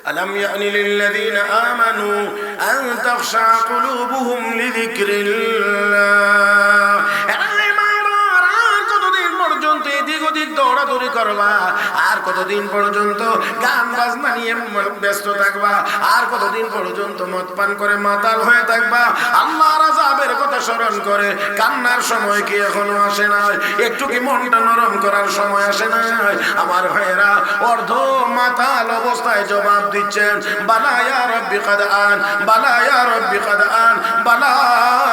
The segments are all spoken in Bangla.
ألم يأن للذين آمنوا أن تخشع قلوبهم لذكر الله দৌড়াদৌড়ি করবা আর কতদিন পর্যন্ত গান বাজনা নিয়ে ব্যস্ত থাকবা আর কতদিন পর্যন্ত মদ পান করে মাতাল হয়ে থাকবা আল্লাহর আযাবের কথা স্মরণ করে কান্নার সময় কি এখনো আসে নাই একটু কি মনটা নরম করার সময় আসে নাই আমার ভাইয়েরা অর্ধ মাতাল অবস্থায় জবাব দিচ্ছেন বালা ইয়া রাব্বি কাদ আন বালা ইয়া রাব্বি কাদ আন বালা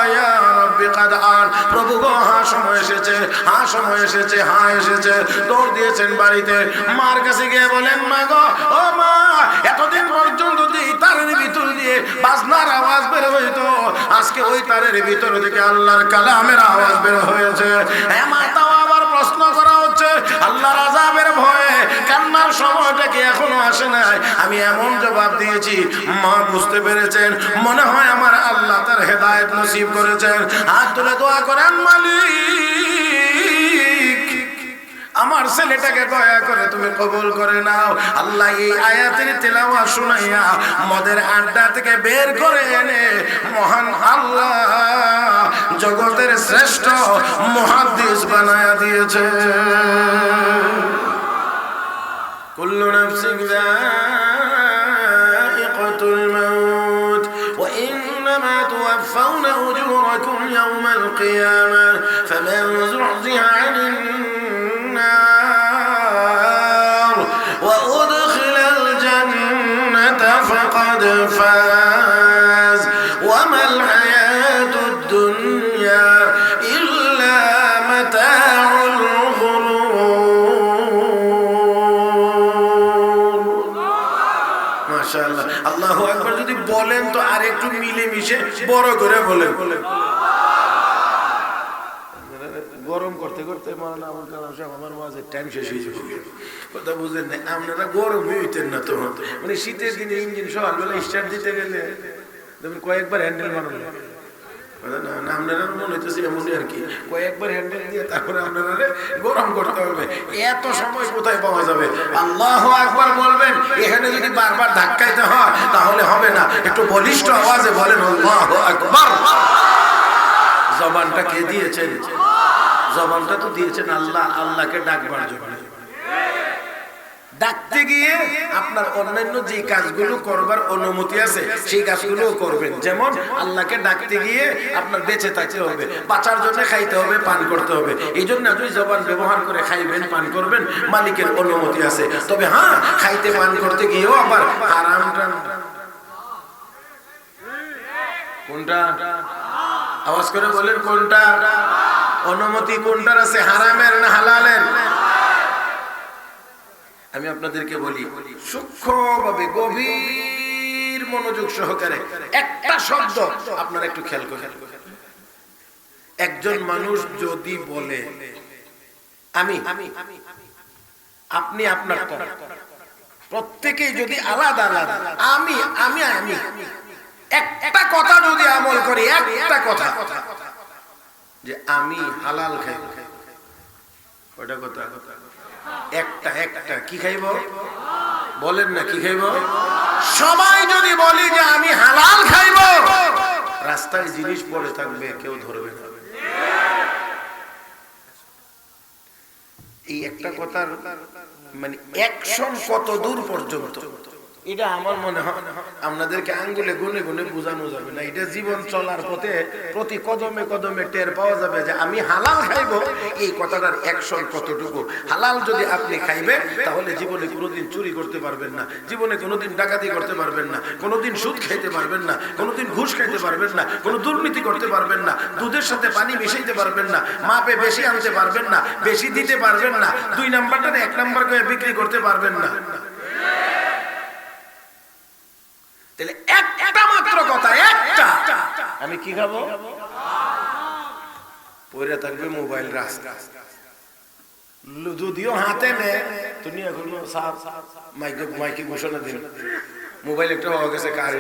ইয়া রাব্বি কাদ আন প্রভু গো হ্যাঁ সময় এসেছে হ্যাঁ সময় এসেছে হ্যাঁ এসেছে দৌড় দিয়েছেন বাড়িতে মার কাছে গিয়ে বলেন মা গো ও মা এতদিন পর্যন্ত এই তারের ভিতর দিয়ে বাজনার আওয়াজ বের হইতো আজকে ওই তারের ভিতর থেকে আল্লাহর কালামের আওয়াজ বের হয়েছে মা তাও আবার প্রশ্ন করা হচ্ছে আল্লাহর আযাবের ভয়ে কান্নার সময়টা কি এখনো আসে নাই আমি এমন জবাব দিয়েছি মা বুঝতে পেরেছেন মনে হয় আমার আল্লাহ তার হেদায়েত নসিব করেছেন হাত তুলে দোয়া করেন মালিক আমার ছেলেটাকে দয়া করে তুমি কবুল করে নাও আল্লাহ এই আয়াতের তেলাওয়াত শুনাইয়া মদের আড্ডা থেকে বের করে এনে মহান আল্লাহ জগতের শ্রেষ্ঠ মুহাদ্দিস বানায়া দিয়েছে কুল্লু নাফসিন যায়িকাতুল মাউত ওয়া ইন্নামা তুওয়াফাউনা উজুরাকুম ইয়াওমাল কিয়ামাহ ফামান যুহজিহা আনিন وأدخل الجنة فقد فاز وما الحياة الدنيا إلا متاع الغرور ما شاء الله الله أكبر যদি বলেন তো আরেকটু মিলে মিশে বড় করে বলেন গরম করতে করতে মাওলানা আবুল কালাম সাহেব আমার ওয়াজের টাইম শেষ হয়ে যাবে কথা বুঝেন না আপনারা গরম হইতেন না তো মানে শীতের দিনে ইঞ্জিন সকালবেলা স্টার্ট দিতে গেলে দেখুন কয়েকবার হ্যান্ডেল মারলেন না আপনারা মনে হইতেছে এমনই আর কি কয়েকবার হ্যান্ডেল দিয়ে তারপরে আপনারা গরম করতে হবে এত সময় কোথায় পাওয়া যাবে আল্লাহু আকবার বলবেন এখানে যদি বারবার ধাক্কাইতে হয় তাহলে হবে না একটু বলিষ্ঠ আওয়াজে বলেন আল্লাহু আকবার জবানটা কে দিয়েছেন জবানটা তো দিয়েছেন আল্লাহ আল্লাহকে ডাকবার জন্য ডাকতে গিয়ে আপনার অন্যান্য যে কাজগুলো করবার অনুমতি আছে সেই কাজগুলো করবেন যেমন আল্লাহকে ডাকতে গিয়ে আপনার বেঁচে থাকতে হবে বাঁচার জন্য খাইতে হবে পান করতে হবে এই জন্য আপনি জবান ব্যবহার করে খাইবেন পান করবেন মালিকের অনুমতি আছে তবে হ্যাঁ খাইতে পান করতে গিয়েও আবার হারামটা কোনটা আওয়াজ করে বলেন কোনটা অনুমতি কোনটার আছে হারামের না হালালের আমি আপনাদেরকে বলি সূক্ষ্মভাবে গভীর মনোযোগ সহকারে একটা শব্দ আপনারা একটু খেয়াল করেন একজন মানুষ যদি বলে আমি আপনি আপনার প্রত্যেকেই যদি আলাদা আলাদা আমি আমি আমি একটা কথা যদি আমল করি একটা কথা যে আমি হালাল খাইব ওটা কথা একটা একটা কি খাইব বলেন না কি খাইব সবাই যদি বলি যে আমি হালাল খাইব রাস্তায় জিনিস পড়ে থাকবে কেউ ধরবে না এই একটা কথার মানে অ্যাকশন কত দূর পর্যন্ত এটা আমার মনে হয় আপনাদেরকে আঙ্গুলে গুনে গুনে বোঝানো যাবে না এটা জীবন চলার পথে প্রতি কদমে কদমে টের পাওয়া যাবে যে আমি হালাল খাইব এই কথাটার অ্যাকশন কতটুকু হালাল যদি আপনি খাইবেন তাহলে জীবনে কোনোদিন চুরি করতে পারবেন না জীবনে কোনোদিন ডাকাতি করতে পারবেন না কোনোদিন সুদ খাইতে পারবেন না কোনোদিন ঘুষ খাইতে পারবেন না কোনো দুর্নীতি করতে পারবেন না দুধের সাথে পানি মিশাইতে পারবেন না মাপে বেশি আনতে পারবেন না বেশি দিতে পারবেন না দুই নাম্বারটা এক নাম্বার করে বিক্রি করতে পারবেন না তাহলে একটা মাত্র কথা একটা আমি কি খাবো পরে থাকবে মোবাইল রাস্তা যদিও হাতে নেয় তুমি এখন মাইকে ঘোষণা দিন মোবাইল একটা হয়ে গেছে কারে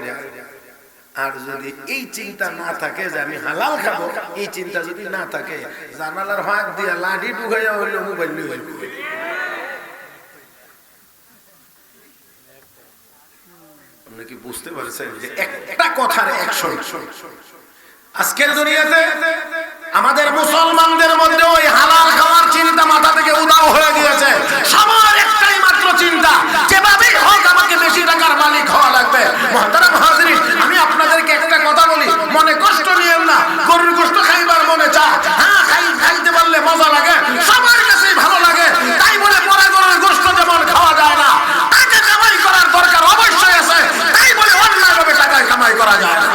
আর যদি এই চিন্তা না থাকে যে আমি হালাল খাবো এই চিন্তা যদি না থাকে জানালার ফাঁক দিয়া লাঠি ঢুকাইয়া হইলো মোবাইল নিয়ে আপনি কি বুঝতে পারছেন যে একটা কথার অ্যাকশন? আজকের দুনিয়াতে আমাদের মুসলমানদের মধ্যে ওই হালাল খাওয়ার চিন্তা মাথা থেকে উধাও হয়ে গিয়েছে। সবার একটাই মাত্র চিন্তা, যেভাবেই হোক আমাকে বেশি টাকার মালিক হওয়া লাগবে। মুহতারাম হাজিরিন, আমি আপনাদেরকে একটা কথা বলি, মনে কষ্ট নিয়েন না। গরুর গোশত খাইবার মনে চায়, হ্যাঁ খাইতে পারলে মজা লাগে, সবার কাছেই ভালো লাগে। তাই বলে পরে গরুর গোশত যেমন খাওয়া যায় না, টাকা কামাই করার দরকার অবশ্যই আছে, তাই বলে অন্যায়ভাবে টাকা কামাই করা যায় না।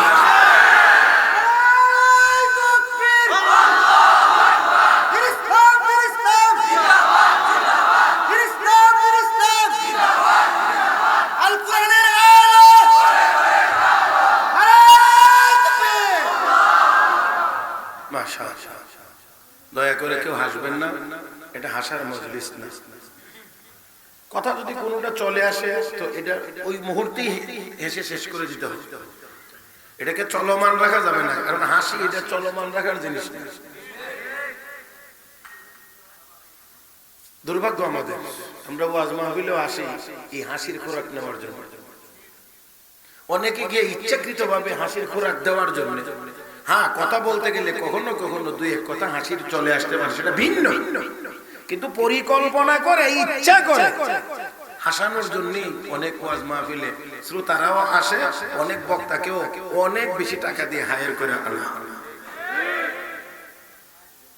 দয়া করে কেউ হাসবেন না, এটা হাসার মজলিস না। কথা যদি কোনোটা চলে আসে তো এটা ওই মুহূর্তেই হেসে শেষ করে দিতে হবে। এটাকে চলমান রাখা যাবে না, কারণ হাসি এটা চলমান রাখার জিনিস না। দুর্ভাগ্য আমাদের, আমরা ওয়াজ মাহফিলেও আসি এই হাসির খোরাক নেওয়ার জন্য। অনেকে গিয়ে ইচ্ছাকৃতভাবে হাসির খোরাক দেওয়ার জন্য। হ্যাঁ, কথা বলতে গেলে কখনো কখনো দুই এক কথা হাসির চলে আসতে পারে, সেটা ভিন্ন। কিন্তু পরিকল্পনা করে, ইচ্ছা করে হাসানোর জন্য অনেক ওয়াজ মাহফিলে শ্রোতারাও আসে, অনেক বক্তাকেও অনেক বেশি টাকা দিয়ে হায়ার করে আনা।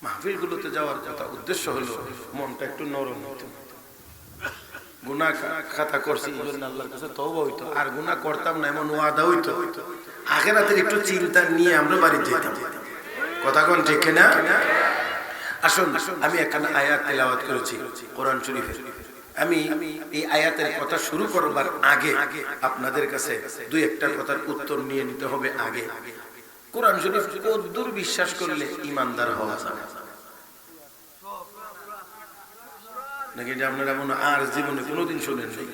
মাহফিল গুলোতে যাওয়ার কথা উদ্দেশ্য হলো মনটা একটু নরম হতো। গুনাহ খাতা করছি এই জন্য আল্লাহর কাছে তওবা হইতো, আর গুনাহ করতাম না এমন ওয়াদা হইতো। আখিরাতের একটু চিন্তা নিয়ে আমরা বাড়ি যেতাম। কথা কোন ঠিক না? আসুন, আমি এখানে আয়াত তেলাওয়াত করেছি কোরআন শরীফের। আমি এই আয়াতের কথা শুরু করবার আগে আপনাদের কাছে দুই একটা কথার উত্তর নিয়ে নিতে হবে। আগে কোরআন শরীফ কতদূর বিশ্বাস করলে ঈমানদার হওয়া যায় নাকি আপনারা মনে আর জীবনে কোনোদিন শুনেন নাই?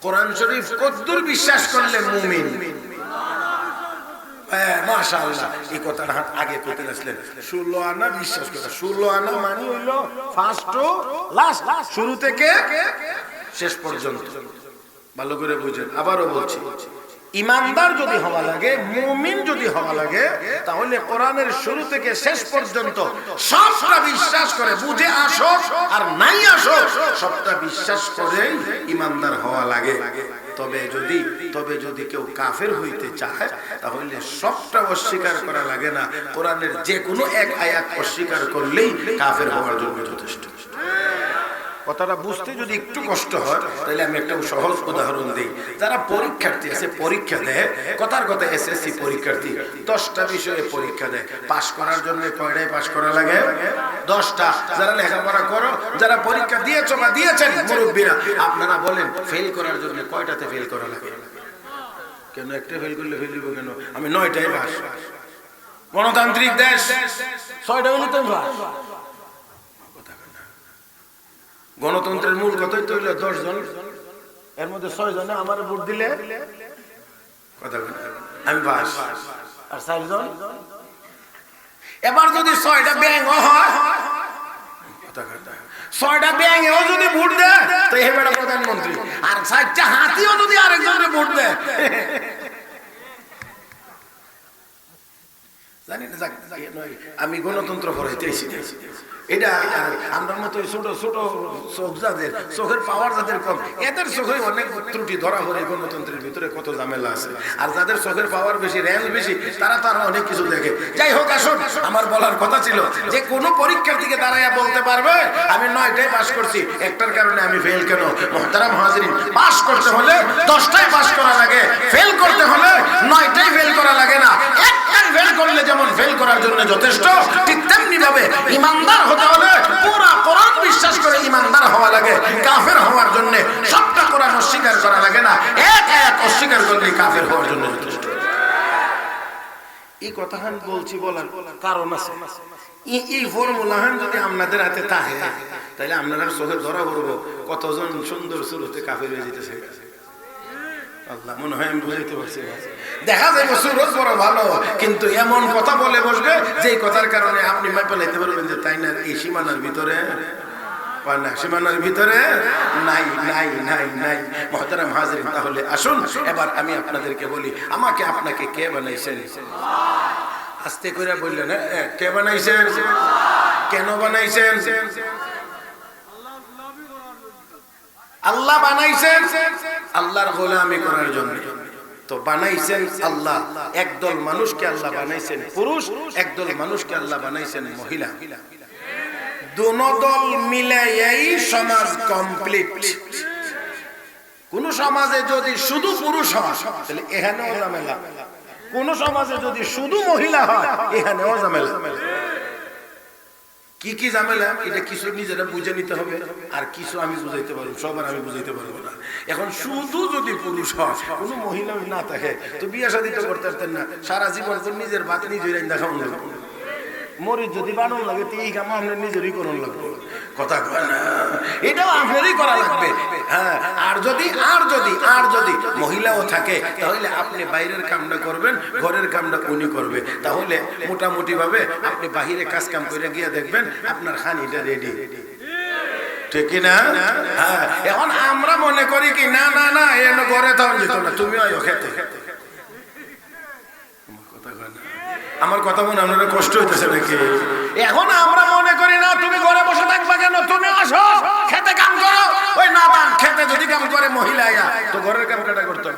কোরআন শরীফ কতদূর বিশ্বাস করলে মুমিন? মাশাআল্লাহ, এই কথাটা আগে কইতে আসলেন। 16 আনা বিশ্বাস করা, 16 আনা মানে হইল ফার্স্ট টু লাস্ট, শুরু থেকে শেষ পর্যন্ত। ভালো করে বুঝেন, আবারও বলছি, ঈমানদার যদি হওয়া লাগে, মুমিন যদি হওয়া লাগে, তাহলে কোরআনের শুরু থেকে শেষ পর্যন্ত সবটা বিশ্বাস করে, বুঝে আসো আর নাই আসো সবটা বিশ্বাস করে ঈমানদার হওয়া লাগে। তবে যদি কেউ কাফের হইতে চায় তাহলে সবটা অস্বীকার করা লাগে না, কোরআনের যে কোনো এক আয়াত অস্বীকার করলেই কাফের হওয়ার জন্য যথেষ্ট। কথাটা বুঝতে যদি একটু কষ্ট হয় তাহলে আমি একটা সহজ উদাহরণ দিই। যারা পরীক্ষার্থী আছে, পরীক্ষা দেয়, কথার কথা এসএসসি পরীক্ষার্থী 10টা বিষয়ে পরীক্ষা দেয়। পাস করার জন্য কয়টায় পাস করা লাগে? 10টা। যারা লেখাপড়া করো, যারা পরীক্ষা দিয়েছো বা দিয়েছেন মুরব্বীরা, আপনারা বলেন ফেল করার জন্য কয়টাতে ফেল করা লাগে? কেন একটা ফেল করলে ফেল দিব কেন? আমি 9টায় পাস। গণতান্ত্রিক দেশ, 6টা হলে তো পাস। গণতন্ত্রের মূল কথাই তো হইল 10 জন, এর মধ্যে 6 জনে আমার ভোট দিলে কথা আমি পাস, আর 4 জন। এবার যদি 6টা ব্যাং হয়, 6টা ব্যাংও যদি ভোট দেয় তো এই বেটা প্রধানমন্ত্রী, আর 4টা হাতিও যদি আরেকজনের ভোট দেয়, জানি না। আমি গণতন্ত্র করাইতেছি, এটা আমরা মতো ছোট ছোট চোখ যাদের, চোখের পাওয়ার যাদের কম, এদের চোখে অনেক ত্রুটি ধরা পড়ে। গণতন্ত্রের ভিতরে কত ঝামেলা আছে। আর যাদের চোখের পাওয়ার বেশি, রেঞ্জ বেশি, তারা তো আরো অনেক কিছু দেখে। যাই হোক, আসুন, আমার বলার কথা ছিল যে কোনো পরীক্ষার্থীকে দাঁড়াইয়া বলতে পারবে আমি 9টায় পাস করছি, একটার কারণে আমি ফেল কেন? মুহতারাম হাজিরিন, পাস করতে হলে 10টায় পাস করা লাগে, ফেল করতে হলে 9টায় ফেল করা লাগে না। একটাই ফেল করলে যেমন ফেল করার জন্য যথেষ্ট, ঠিক তেমনি ভাবে ঈমানদার হতে হলে পুরা কোরআন বিশ্বাস করে ঈমানদার হওয়া লাগে। কাফের হওয়ার জন্য সবটা কোরআন অস্বীকার করা লাগে না, এক এক অস্বীকার করলে কাফের হওয়ার জন্য যথেষ্ট। এই কথা আমি বলছি বলার কারণ আছে। এই ফর্মুলাহান যদি আপনাদের হাতে থাকে তাহলে আপনারা চোখে ধরা পড়বো কতজন সুন্দর শুরুতে কাফের হয়ে যেতেছে। আল্লাহ, মনে হয় আমি বুঝাইতে পারছি। দেখা যায় সুরত বড় ভালো, কিন্তু এমন কথা বলে বসবে যে কথার কারণে আপনি মাইপা লাইতে পারবেন যে তাই না এই সীমানার ভিতরে না, সীমানার ভিতরে নাই নাই নাই নাই। মুহতারাম হাজিরিন, তাহলে আসুন এবার আমি আপনাদেরকে বলি, আমাকে আপনাকে কে বানাইছেন? আস্তে করে বললেন, কে বানাইছেন? কেন বানাইছেন? আল্লাহ বানাইছেন আল্লাহর গোলামি করার জন্য। তো বানাইছেন আল্লাহ, একদল মানুষকে আল্লাহ বানাইছেন পুরুষ, একদল মানুষকে আল্লাহ বানাইছেন মহিলা। দুনো দল মিলাইয়াই সমাজ কমপ্লিট। কোন সমাজে যদি শুধু পুরুষ হয় তাহলে এখানেও ঝামেলা, কোন সমাজে যদি শুধু মহিলা হয় এখানেও ঝামেলা। কি কি ঝামেলা, এটা কিছু নিজেরা বুঝে নিতে হবে, আর কিছু আমি বুঝাইতে পারবো, সবার আমি বুঝাইতে পারবো না। এখন শুধু যদি পুরুষ হয়, কোনো মহিলা না থাকে, তো বিয়ে শাদী তো করতে পারতেন না, সারা জীবন তো নিজের ভাত নিজের দেখানো লাগবে। মরিচ যদি বানানো লাগে তো এই কাম আপনার নিজেরই করুন লাগবে, কথা কয় না, এটাও আপনারই করা লাগবে। হ্যাঁ, আর যদি মহিলাও থাকে তাহলে আপনি বাইরের কামটা করবেন, ঘরের কামটা উনি করবে। তাহলে মোটামুটি ভাবে আপনি বাহিরে কাজ কাম করে গিয়ে দেখবেন আপনার খানিটা রেডি, ঠিক না? হ্যাঁ, এখন আমরা মনে করি কি না না না এনে ঘরে থাকুন যেত না, তুমিও খেতে। আমার কথা মনে আপনারা কষ্ট হইতেছে নাকি? এখন আমরা মনে করি না তুমি ঘরে বসে থাকবা কেন, তুমি আসো খেতে কাম করো। ওই না বান খেতে যদি কাম করে মহিলা তো ঘরের কাম কাটা করতে।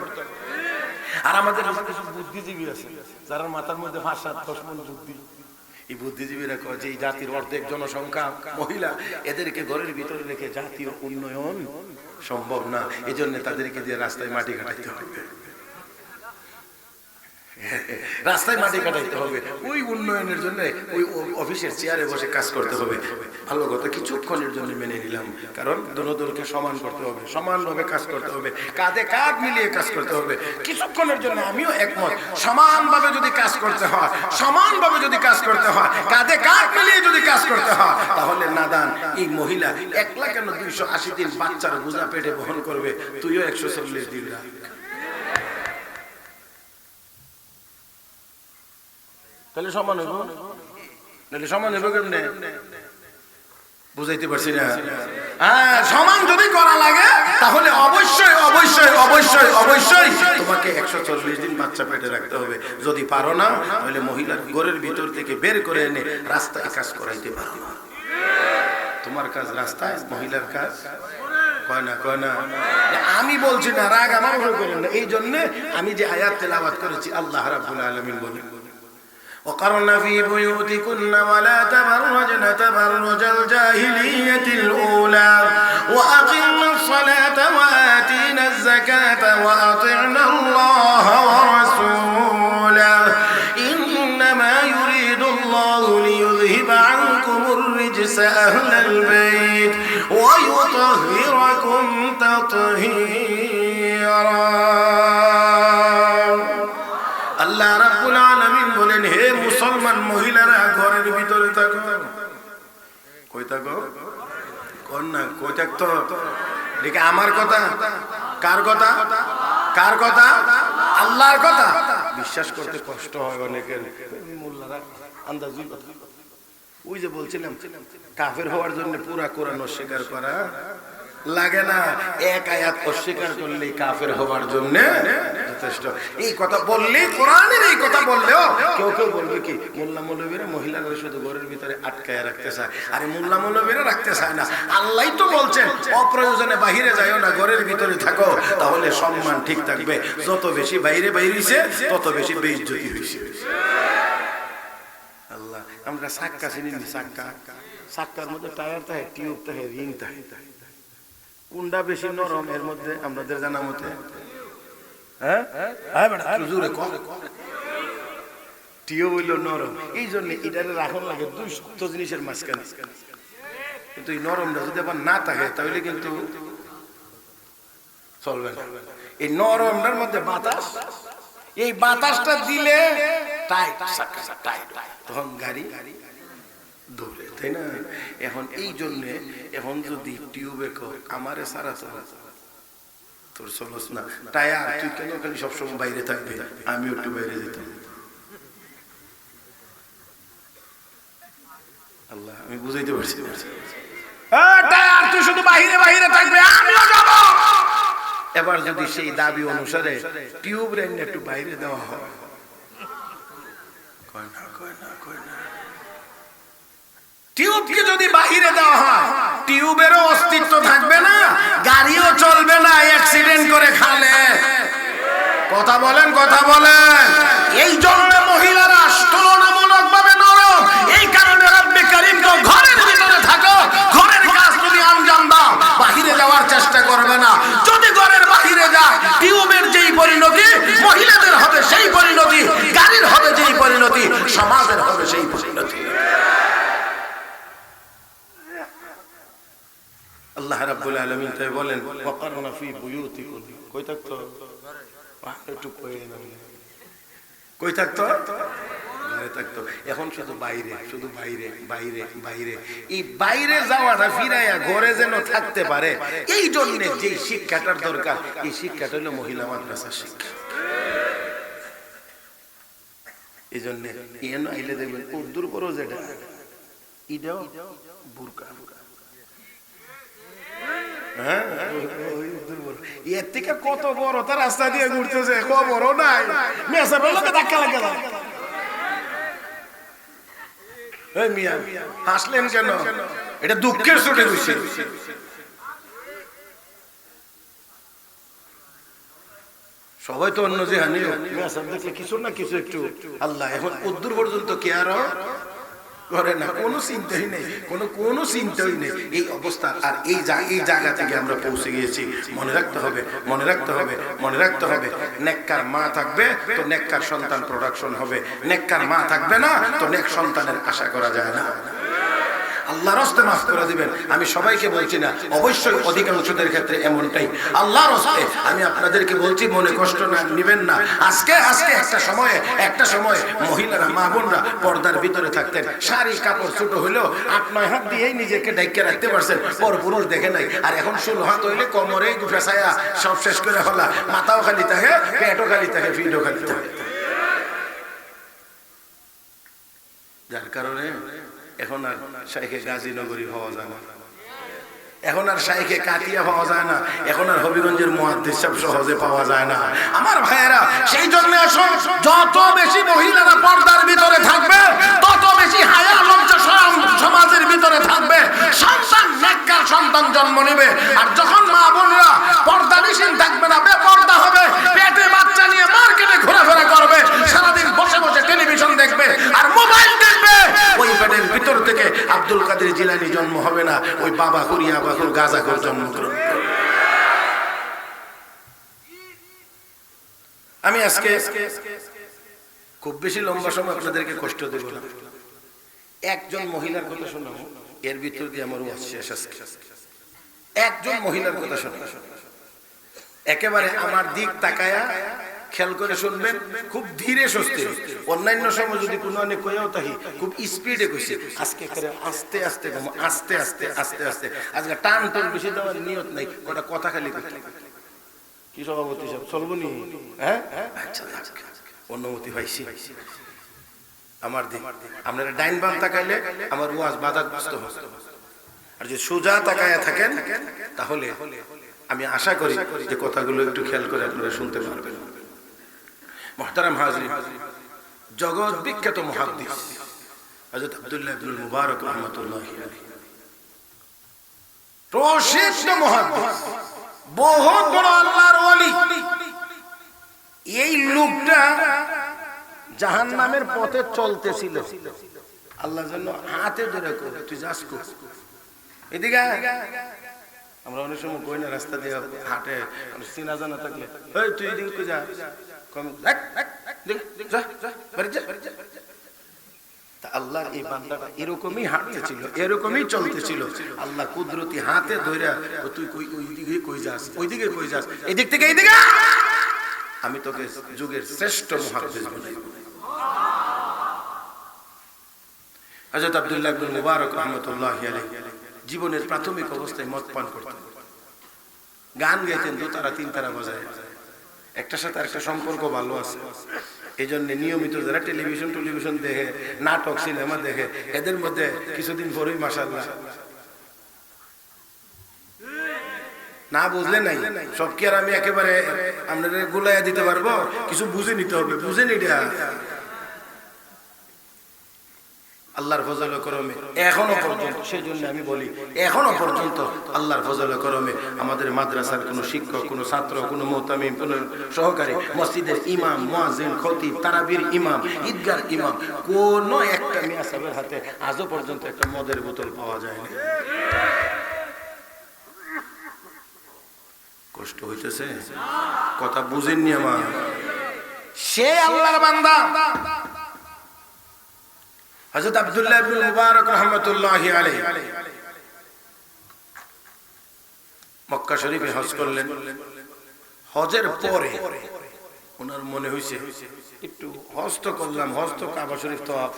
আর আমাদের বুদ্ধিজীবী আছে যারা মাথার মধ্যে 5-7-10 মন বুদ্ধি, এই বুদ্ধিজীবীরা কয় যে এই জাতির অর্ধেক জনসংখ্যা মহিলা, এদেরকে ঘরের ভিতরে রেখে জাতীয় উন্নয়ন সম্ভব না, এজন্য তাদেরকে দিয়ে রাস্তায় মাটি কাটাইতে হবে, রাস্তায় মাটি কাটাইতে হবে, ওই উন্নয়নের জন্য ওই অফিসের চেয়ারে বসে কাজ করতে হবে। ভালো কথা, কিছুক্ষণের জন্য মেনে নিলাম, কারণ দোনোদলকে সমান করতে হবে, সমানভাবে কাজ করতে হবে, কাঁধে কাঁধ মিলিয়ে কাজ করতে হবে। কিছুক্ষণের জন্য আমিও একমত, সমানভাবে যদি কাজ করতে হয়, সমানভাবে যদি কাজ করতে হয়, কাঁধে কাঁধ মিলিয়ে যদি কাজ করতে হয়, তাহলে নাদান এই মহিলা একলা কেন 280 দিন বাচ্চার বোঝা পেটে বহন করবে, তুইও 140 দিন রাখ। তাহলে সমান হইব, নাহলে সমান হইব কেমনে? বুঝাইতে পারছি না? হ্যাঁ, সমান যদি করা লাগে তাহলে অবশ্যই অবশ্যই অবশ্যই অবশ্যই তোমাকে 140 দিন বাচ্চা পেটে রাখতে হবে। যদি পারো না তাহলে মহিলার ঘরের ভিতর থেকে বের করে এনে রাস্তায় কাজ করাইতে পারো না। তোমার কাজ রাস্তায়, মহিলার কাজ কয় না। আমি বলছি না, রাগ আমার উপরে করেন না। এই জন্য আমি যে আয়াত তেলাওয়াত করেছি, আল্লাহ রাব্বুল আলামিন বলেন وقرن في بيوتكن ولا تبرجن تبرج الجاهلية الأولى وأقمنا الصلاة وآتينا الزكاة وأطعنا الله ورسوله إنما يريد الله ليذهب عنكم الرجس أهل البيت ويطهركم تطهيرا। আল্লাহ রাব্বুল আলামিন বলেন, হে মুসলমান মহিলারা ঘরের ভিতরে থাকো। কই থাকো? কোন না কই থাকতো? দেখে আমার কথা, কার কথা? কার কথা? আল্লাহর কথা। বিশ্বাস করতে কষ্ট হয় অনেকের, মোল্লারা আন্দাজুই কথা। ওই যে বলছিলাম কাফের হওয়ার জন্য পুরা কোরআন অস্বীকার করা লাগে না, এক আয়াত অস্বীকার করলে কাফের হওয়ার জন্য যথেষ্ট। এই কথা বললে, কোরআনের এই কথা বললেও কেউ কেউ বলবে কি মোল্লা মৌলবীরা মহিলারা শুধু ঘরের ভিতরে আটকায় রাখতে চায়। আরে মোল্লা মৌলবীরা রাখতে চায় না, আল্লাহই তো বলছেন অপ্রয়োজনে বাহিরে যাইও না, ঘরের ভিতরে থাকো, তাহলে সম্মান ঠিক থাকবে। যত বেশি বাইরে বাইরেছে তত বেশি বেইজ্জতি হয়েছে। আল্লাহ, আমরা সাক্কা চিনি, সাক্কার মধ্যে টায়ার থাকে, টিউব থাকে, রিং থাকে, কোনটা বেশি নরম এর মধ্যে আমাদের জানা মতে? টিউব হইল নরম, এই জন্য এটারে রাখন লাগে দুই শক্ত জিনিসের মাঝখানে। কিন্তু এই নরমটা যদি আবার না থাকে তাহলে কিন্তু চলবে না। এই নরমটার মধ্যে বাতাস, এই বাতাসটা দিলে টাইট, তখন গাড়ি দৌড়ে, তাই না? এখন এই জন্য এখন যদি টিউবে আমারে সারা তোর চলস না টায়ার, তুই কেন খালি সবসময় বাইরে থাকবে, আমিও একটু বাইরে যেতাম। আল্লাহ, আমি বুঝাইতে পারছি। টায়ার তুই শুধু বাহিরে বাহিরে থাকবে, আমিও যাব। এবার যদি সেই দাবি অনুসারে টিউব রেন একটু বাইরে দেওয়া হয়, টিউবকে যদি বাহিরে দেওয়া হয়, টিউবেরও অস্তিত্ব থাকবে না, গাড়িও চলবে না অ্যাক্সিডেন্ট করে খালে। কথা বলেন, কথা বলেন। এই জন্য মহিলারা তুলনামূলকভাবে নরম। এই কারণে রব্বে কারীম তো ঘরের ভিতরে থাকো, ঘরের কাজ তুমি আঞ্জাম দাও, বাহিরে যাওয়ার চেষ্টা করবে না। যদি ঘরের বাহিরে যায়, টিউবের যেই পরিণতি মহিলাদের হবে সেই পরিণতি, গাড়ির হবে যেই পরিণতি সমাজের হবে সেই পরিণতি। আল্লাহ রাব্বুল আলামিন তাই বলেন, ওয়াকারনা ফি বুয়ুতিকুম। কই থাকতো? একটু কই থাকতো? ঘরে থাকতো। এখন শুধু বাইরে, শুধু বাইরে বাইরে বাইরে। এই বাইরে যাওয়াটা ফিরাইয়া ঘরে যেন থাকতে পারে, এই জন্য যে শিক্ষাটার দরকার, এই শিক্ষাটা হলো মহিলা মাদ্রাসা শিক্ষা। এই জন্য এন আইলে দেখবেন উর্দুর পরও যেটা ইটাও বুরকা, এর থেকে কত বড় তার রাস্তা দিয়ে ঘুরতেছে, খবরও নাই। ধাক্কা লাগে। হাসলেন কেন? এটা দুঃখের চোটে দিচ্ছে। সবাই তো অন্য যে হানি দেখলে কিছু না কিছু একটু আল্লাহ। এখন উদ্দূর পর্যন্ত কে আর করে না, কোনো চিন্তাই নেই, কোনো চিন্তাই নেই এই অবস্থা। আর এই জায়গা থেকে আমরা পৌঁছে গিয়েছি। মনে রাখতে হবে, মনে রাখতে হবে, মনে রাখতে হবে। নেককার মা থাকবে তো নেককার সন্তান প্রোডাকশন হবে, নেককার মা থাকবে না তো নেক সন্তানের আশা করা যায় না। আল্লাহর রাস্তে মাফ করে দিবেন। আমি সবাইকে বলছি না, অবশ্যই অধিকাংশদের ক্ষেত্রে এমনটাই। আল্লাহর রাস্তে আমি আপনাদেরকে বলছি, মনে কষ্ট না নেবেন না। আজকে একটা সময়ে মহিলারা, মা বোনরা পর্দার ভিতরে থাকতেন, শাড়ি কাপড় ছোট হইলেও 8-9 হাত দিয়েই নিজেকে ঢেকে রাখতে পারছেন, পর পুরুষ দেখে নাই। আর এখন 16 হাত হইলে কোমরে ফেসায়া সব শেষ করে হলা, মাথাও খালি থাকে, পেটও খালি থাকে, ফিটও খালি থাকে। যার কারণে এখন আর শাইখে গাজীনগরী হওয়া যায় না, এখন আর শাইখে কাতিয়া পাওয়া যায় না, এখন আর হবিগঞ্জের মুহাদ্দিস সব সহজে পাওয়া যায় না। আমার ভাইয়েরা, সেই জন্য আসুন, যত বেশি মহিলারা পর্দার ভিতরে থাকবে, তত বেশি হায়া লজ্জা সমাজের ভিতরে থাকবে, সন্তান নেককার সন্তান জন্ম নেবে। আর যখন মা বোনরা পর্দাবিহীন থাকবে না, বেপর্দা হবে, পেটে বাচ্চা নিয়ে মার্কেটে ঘোরাফেরা করবে, সারাদিন বসে বসে টেলিভিশন দেখবে আর মোবাইল দেখবে, ওই পেটের ভিতর থেকে আব্দুল কাদের জিলানী জন্ম হবে না, ওই বাবা করিয়া বাকুর গাজা করে জন্মগ্রহণ করবে। আমি আজকে খুব বেশি লম্বা সময় আপনাদেরকে কষ্ট দেব না, একজন মহিলার কথা শোনাবো, এর ভিতর দিয়ে আমার ওয়াজ শেষ আজকে। একজন মহিলার কথা শোনাবো, একেবারে আমার দিক তাকায়া খেয়াল করে শুনবেন, খুব ধীরে সুস্থে। অন্যান্য সময় যদি কোনো অনেক কইয়াও থাকি, খুব স্পিডে কইছে, আজকে আস্তে আস্তে আস্তে আস্তে আস্তে আস্তে। আজকে টান টান বেশি দেওয়ার নিয়ত নাই, ওটা কথা খালি করতে। কি সভাপতি সাহেব চলবো নি? হ্যাঁ, আচ্ছা, অনুমতি পাইছি। আমার দিক আপনারা ডাইন বাম তাকাইলে আমার ওয়াজ বাধাগ্রস্ত হয়, আর যদি সোজা তাকায়া থাকেন তাহলে আমি আশা করি যে কথাগুলো একটু খেয়াল করে আপনারা শুনতে পারবেন। মুহতারাম হাজিরিন, জগৎ বিখ্যাত মুহাদ্দিস হযরত আব্দুল্লাহ ইবনুল মুবারক রাহমাতুল্লাহি আলাইহি, প্রসিদ্ধ মুহাদ্দিস, বহুত বড় আল্লাহর ওলি। এই লোকটা জাহান্নামের পথে চলতেছিল, আল্লাহ যেন হাতে ধরে কই, তুই যাস কই, এদিকে। আমরা অনেক সময় কই না, রাস্তা দিয়ে হাঁটে, চিনা জানা থাকলে, এই তুই এদিকে কই যা, আল্লাহ এই বান্দাটা এরকমই হাঁটতেছিল, এরকমই চলতেছিল। আল্লাহ কুদরতি হাতে ধইরা, তুই কই ওইদিকে কই যাস, ওইদিকে কই যাস, এদিক থেকে এইদিকে, আমি তোকে যুগের শ্রেষ্ঠ মুহাদ্দিস বানাইব। হযরত আব্দুল্লাহ ইবনে মুবারক রাহমাতুল্লাহি আলাইহি জীবনের প্রাথমিক অবস্থায় মদ পান করতেন, গান গাইতেন, দোতারা তিনতারা বাজায়। একটার সাথে আরেকটা সম্পর্ক ভালো আছে, এই জন্য নিয়মিত যারা টেলিভিশন দেখে, নাটক সিনেমা দেখে, এদের মধ্যে কিছুদিন পরেই মাশাআল্লাহ না বুঝলে নাই, সব কি আর আমি একেবারে আপনাদের গুলাইয়া দিতে পারবো? কিছু বুঝে নিতে হবে, বুঝে নিটা আল্লাহর ফজল করমে এখনো পর্যন্ত, সেই জন্য আমি বলি এখনো পর্যন্ত আল্লাহর ফজল করমে আমাদের মাদ্রাসার কোনো শিক্ষক, কোনো ছাত্র, কোনো মুহতামিম, কোনো সহকারী, মসজিদের ইমাম, মুয়াজ্জিন, খতিব, তারাবির ইমাম, ঈদগার ইমাম, কোনো একটা মিয়া সাহেবের হাতে আজও পর্যন্ত একটা মদের বোতল পাওয়া যায়নি। কষ্ট হইতেছে, কথা বুঝেননি আমার? সে আল্লাহর বান্দা হযরত আব্দুল্লাহ ইবনে মুবারক রাহমাতুল্লাহি আলাইহি মক্কা শরীফে হজ করলেন। হজের পরে ওনার মনে হইছে একটু হজ তো করলাম, হজ তো কাবা শরীফ তওয়াফ,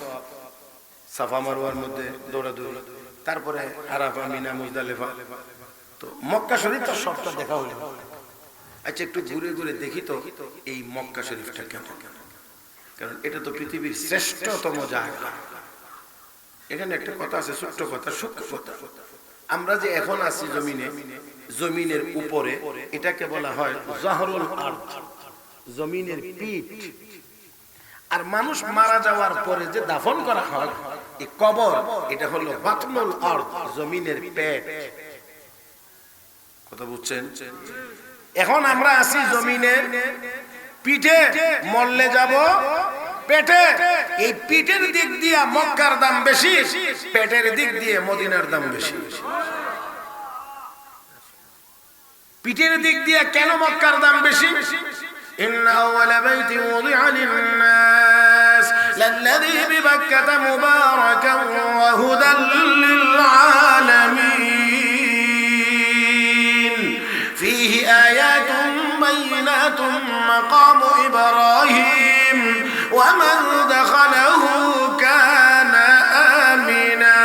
সাফা মারওয়ার মধ্যে দৌড়াদৌড়ি, তারপরে আরাফা, মিনা, মুজদালিফা, তো মক্কা শরীফ তো সবটা দেখা হলো। আচ্ছা একটু ঘুরে ঘুরে দেখি তো এই মক্কা শরীফটা কেমন, কারণ এটা তো পৃথিবীর শ্রেষ্ঠতম জায়গা। এখানে একটা কথা আছে, ছোট্ট কথা, সূক্ষ্ম কথা। আমরা যে এখন আছি জমিনে, জমিনের উপরে, এটাকে বলা হয় জাহরুল আরদ, জমিনের পিঠ। আর মানুষ মারা যাওয়ার পরে যে দাফন করা হয় এই কবর, এটা হলো বাতনুল আরদ, জমিনের পেট। কথা বুঝছেন? এখন আমরা আছি জমিনের পিঠে, মরলে যাব পেটে। এই পিঠের দিক দিয়ে মক্কার দাম বেশি, পেটের দিক দিয়ে মদিনার দাম বেশি। পিঠের দিক দিয়ে কেন মক্কার দাম বেশি? ইন্না আওয়ালা বাইতি ওয়াদিআ লিন-নাস লাল্লাযী বিবাক্কাতা মুবারাকান ওয়া হুদাল লিল-আলামিন ফীহি আয়াতুন বাইয়িনাতুন মাকামু ইব্রাহিম ওয়া মান দাখালাহু কানা আমিনা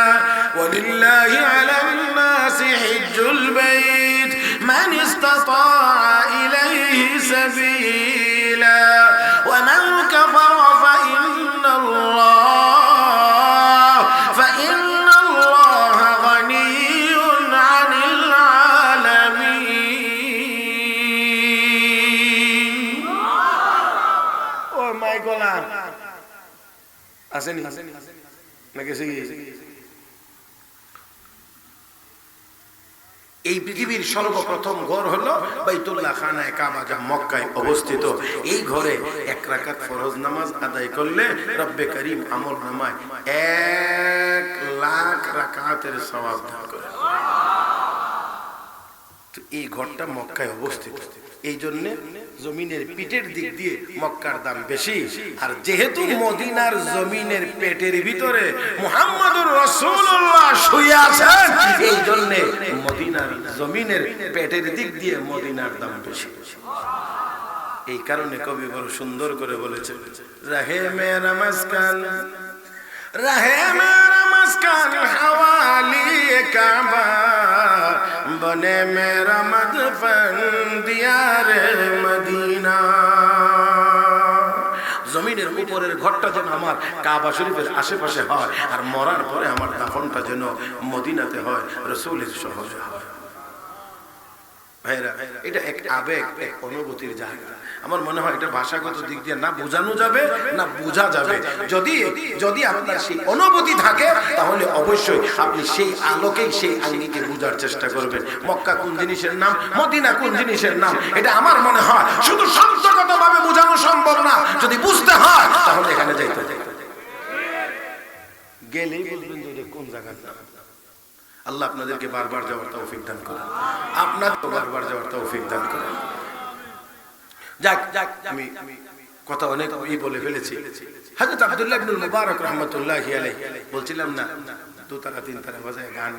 ওয়া লিল্লাহি আলান-নাসি হিজ্জুল বাইত মান ইসতাতাআ ইলাইহি সাবিলা ওয়া মান কাফারা ফাইন্নাল্লাহা গানিয়্যুন আনিল আলামিন। ও মাই গোলাম আসেনি না গেছে? এই পৃথিবীর সর্বপ্রথম ঘর হলো বাইতুল্লাহ, খানায়ে কাবা, যা মক্কায় অবস্থিত। এই ঘরে এক রাকাত ফরজ নামাজ আদায় করলে রব্বে করিম আমল নামায় 1,00,000 রাকাতের সওয়াব দান করে। তো এই ঘরটা মক্কায় অবস্থিত, এই জন্য জমিনের পিঠের দিক দিয়ে মক্কার দাম বেশি। আর যেহেতু মদিনার জমিনের পেটের ভিতরে মুহাম্মদুর রাসূলুল্লাহ শুয়ে আছেন, এই জন্য মদিনার জমিনের পেটের দিক দিয়ে মদিনার দাম বেশি। এই কারণে কবি বড় সুন্দর করে বলেছেন, রাহে মেরা মাসকান, রাহে মেরা মাসকান হাওয়ালি কাবা, বনে মেরা মদফন দিয়ারে মদিনা। জমিনের উপরের ঘরটা যেন আমার কাবা শরীফের আশেপাশে হয়, আর মরার পরে আমার দাফনটা যেন মদিনাতে হয়, রাসূলের শহরে হয়। ভাইরা, এটা এক আবেগ, এক অনুভূতির জায়গা। আমার মনে হয় এটা ভাষাগত দিক দিয়ে না বোঝানো যাবে না বোঝা যাবে। যদি আপনার সেই অনুভূতি থাকে, তাহলে অবশ্যই আপনি সেই আলোকেই, সেই আঙ্গিকে বোঝার চেষ্টা করবেন। মক্কা কোন জিনিসের নাম, মদিনা কোন জিনিসের নাম, এটা আমার মনে হয় শুধু শব্দগত ভাবে বোঝানো সম্ভব না। যদি বুঝতে হয় তাহলে এখানে যাইতে হবে, গেলেই বুঝবেন যে কোন জায়গার নাম। আল্লাহ আপনাদেরকে বারবার যাওয়ার তৌফিক দান করেন, আপনাদেরকে বারবার যাওয়ার তৌফিক দান করেন। যাক, আমি কথা অনেক বলে ফেলেছি। হযরত আব্দুল্লাহ ইবনে মুবারক রাহমাতুল্লাহি আলাইহি বলছিলাম না, 2 তারা 3 তারা বাজায় গান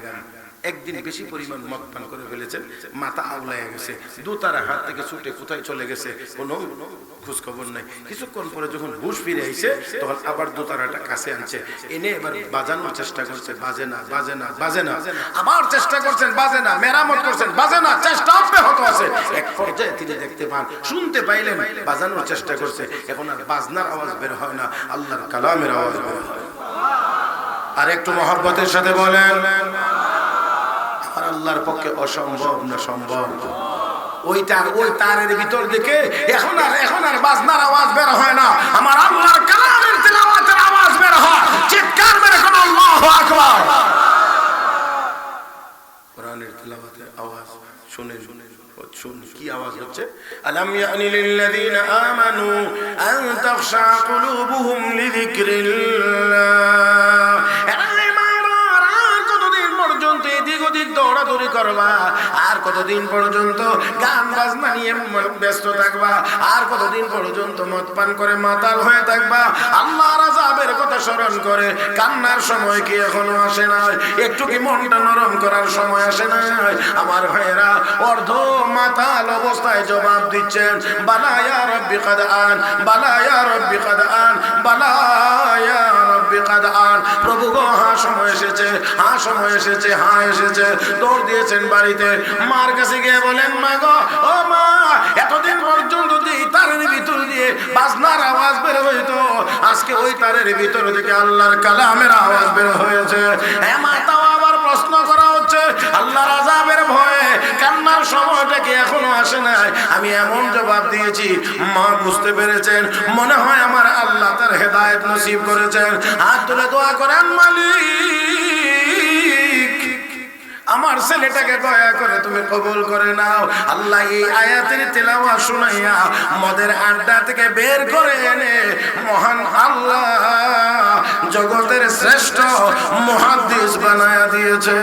একদিন বেশি পরিমাণ মদ পান করে ফেলেছেন, মাথা আউলায় গেছে, 2 তারা হাত থেকে ছুটে কোথায় চলে গেছে কোনো খোঁজ খবর নাই। কিছুক্ষণ পরে যখন হুঁশ ফিরে আইছে, তখন আবার 2 তারাটা কাছে আনছে, এনে এবার বাজানোর চেষ্টা করছে, বাজে না, বাজে না, বাজে না। আবার চেষ্টা করছেন, বাজে না, মেরামত করছেন, বাজে না, চেষ্টা অব্যাহত আছে। এক পর্যায়ে তিনি দেখতে পান, শুনতে পাইলেন, বাজানোর চেষ্টা করছে, এখন আর বাজনার আওয়াজ বের হয় না, আল্লাহর কালামের আওয়াজ বের হয়। আর একটু মহব্বতের সাথে বলেন, আল্লাহর পক্ষে অসম্ভব না সম্ভব? ওই তারের ভিতর থেকে এখন আর বাজনার আওয়াজ বের হয় না, আমার আল্লাহর কালামের তিলাওয়াতের আওয়াজ বের হয়। চিৎকার মেরে কোন আল্লাহু আকবার। কোরআনের তিলাওয়াতের আওয়াজ শুনেন, কি আওয়াজ হচ্ছে? আলাম ইয়ানি লিল্লাযীনা আমানু আন তাখশা কুলুবুহুম লিযিকরিল্লাহ। কতদিন পর্যন্ত এদিক ওদিক দৌড়াদৌড়ি করবা? আর কতদিন পর্যন্ত গান বাজনা নিয়ে ব্যস্ত থাকবা? আর কতদিন পর্যন্ত মদ পান করে মাতাল হয়ে থাকবা? আল্লাহর আযাবের কথা স্মরণ করে কান্নার সময় কি এখনো আসে নাই? একটু কি মনটা নরম করার সময় আসে নাই? আমার ভাইয়েরা অর্ধ মাতাল অবস্থায় জবাব দিচ্ছেন, বালা ইয়া রাব্বি কাদ আন, বালা ইয়া রাব্বি কাদ আন, বালা ইয়া রাব্বি কাদ আন। প্রভু গো, হ্যাঁ সময় এসেছে, হ্যাঁ সময় এসেছে, হ্যাঁ এসেছে। দৌড় দিয়েছেন বাড়িতে, মার কাছে গিয়ে বলেন, মা গো, ও মা, এতদিন পর্যন্ত এই তারের ভিতর দিয়ে বাজনার আওয়াজ বের হইতো, আজকে ওই তারের ভিতর থেকে আল্লাহর কালামের আওয়াজ বের হয়েছে। হ্যাঁ মা, তাও আবার প্রশ্ন করা হচ্ছে, আল্লাহর আযাবের ভয়ে কান্নার সময়টা কি এখনো আসে নাই? আমি এমন জবাব দিয়েছি, মা বুঝতে পেরেছেন। মনে হয় আমার আল্লাহ তার হেদায়েত নসিব করেছেন। হাত তুলে দোয়া করেন, মালিক আমার ছেলেটাকে দয়া করে তুমি কবুল করে নাও। আল্লাহ এই আয়াতের তেলাওয়াত শুনাইয়া মদের আড্ডা থেকে বের করে এনে মহান আল্লাহ জগতের শ্রেষ্ঠ মুহাদ্দিস বানায়া দিয়েছে।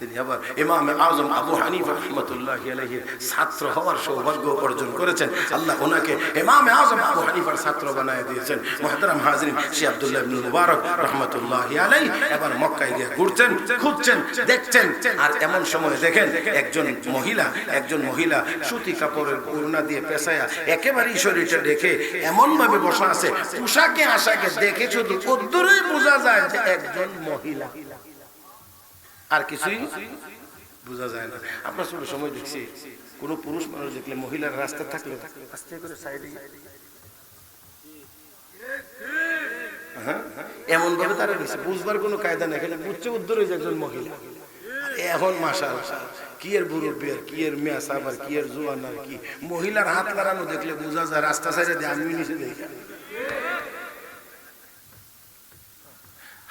তিনি আবার ইমাম আযম আবু হানিফা রাহমাতুল্লাহি আলাইহির ছাত্র হওয়ার সৌভাগ্য অর্জন করেছেন। আল্লাহ ওনাকে ইমাম আযম আবু হানিফার ছাত্র বানায় দিয়েছেন। মুহতারাম হাজিরিন, শেখ আব্দুল্লাহ ইবনে মুবারক রাহমাতুল্লাহি আলাইহি এবার মক্কায় গিয়ে ঘুরছেন, খুঁজছেন, দেখছেন। আর এমন সময় দেখেন একজন মহিলা সুতি কাপড়ের ওড়না দিয়ে পেঁচায়া একেবারেই শরীরটা দেখে এমন ভাবে বসা আছে, পোশাকে আশাকে দেখে শুধু কদ্দুরই বোঝা যায় যে একজন মহিলা, আর কিছুই বোঝা যায় না। আমরা ছোট সময় দেখছি কোন পুরুষ মানুষ দেখলে মহিলার রাস্তা থাকলে আস্তে করে সাইডে এমন ভাবে তারা বুঝবার কোনো কায়দা নেই, এখানে বুঝছে উদ্ধার হয়েছে একজন মহিলা। এখন মাশাআল্লাহ কি এর মুরব্বি আর কি এর মেয়া সাহেব আর কি এর জোয়ান আর কি, মহিলার হাত লাগানো দেখলে বোঝা যায় রাস্তা সাইডে দিয়ে আমি নিচে দেখি।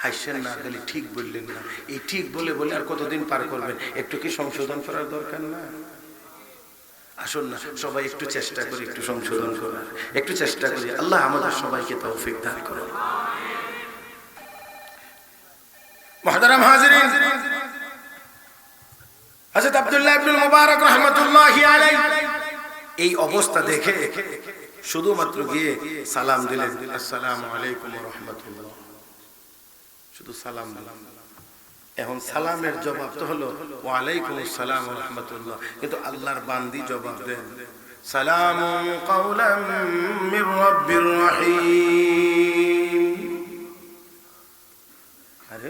হাসছেন না, খালি ঠিক বললেন না। এই ঠিক বলে বলে আর কতদিন পার করবেন? একটু কি সংশোধন করার দরকার না? আসুন না সবাই একটু চেষ্টা করি, একটু সংশোধন করার, একটু চেষ্টা করি। আল্লাহ আমাদের সবাইকে তৌফিক দান করুন। মুহতারাম হাজিরিন, হযরত আব্দুল্লাহ ইবনে মুবারক রাহমাতুল্লাহি আলাইহি এই অবস্থা দেখে শুধুমাত্র গিয়ে সালাম দিলেন, আসসালামু আলাইকুম ওয়া রাহমাতুল্লাহ, শুধু সালাম দিলাম। এখন সালামের জবাব তো হলো ওয়া আলাইকুম আসসালাম ওয়া রাহমাতুল্লাহ, কিন্তু আল্লাহর বান্দি জবাব দেন সালামুন কাওলাম মির রাব্বির রহিম। আরে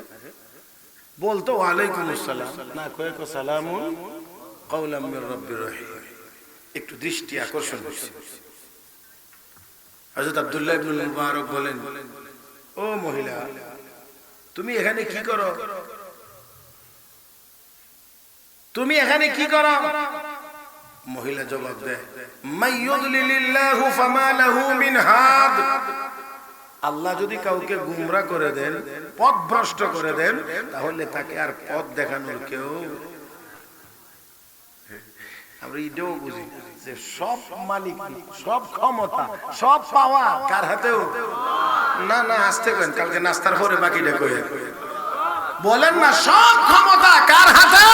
বলতো ওয়া আলাইকুম আসসালাম, না কয়ে কো সালামুন কাওলাম মির রাব্বির রহিম। একটু দৃষ্টি আকর্ষণ করছে। হযরত আব্দুল্লাহ ইবনে মুবারক বলেন, ও মহিলা, তুমি এখানে কি করো? তুমি এখানে কি করো? মহিলা জবাব দেয়, মাইয়ুদলিলিল্লাহু ফামা লাহু মিন হাদ। আল্লাহ যদি কাউকে গুমরা করে দেন, পথভ্রষ্ট করে দেন, তাহলে তাকে আর পথ দেখানোর কেউ। আমরা এটাও বুঝি যে সব মালিক, সব ক্ষমতা, সব পাওয়া কার হাতেও? না না, আসতে কেন, কালকে নাস্তার পরে বাকিটা কয়ে বলেন না, সব ক্ষমতা কার হাতে?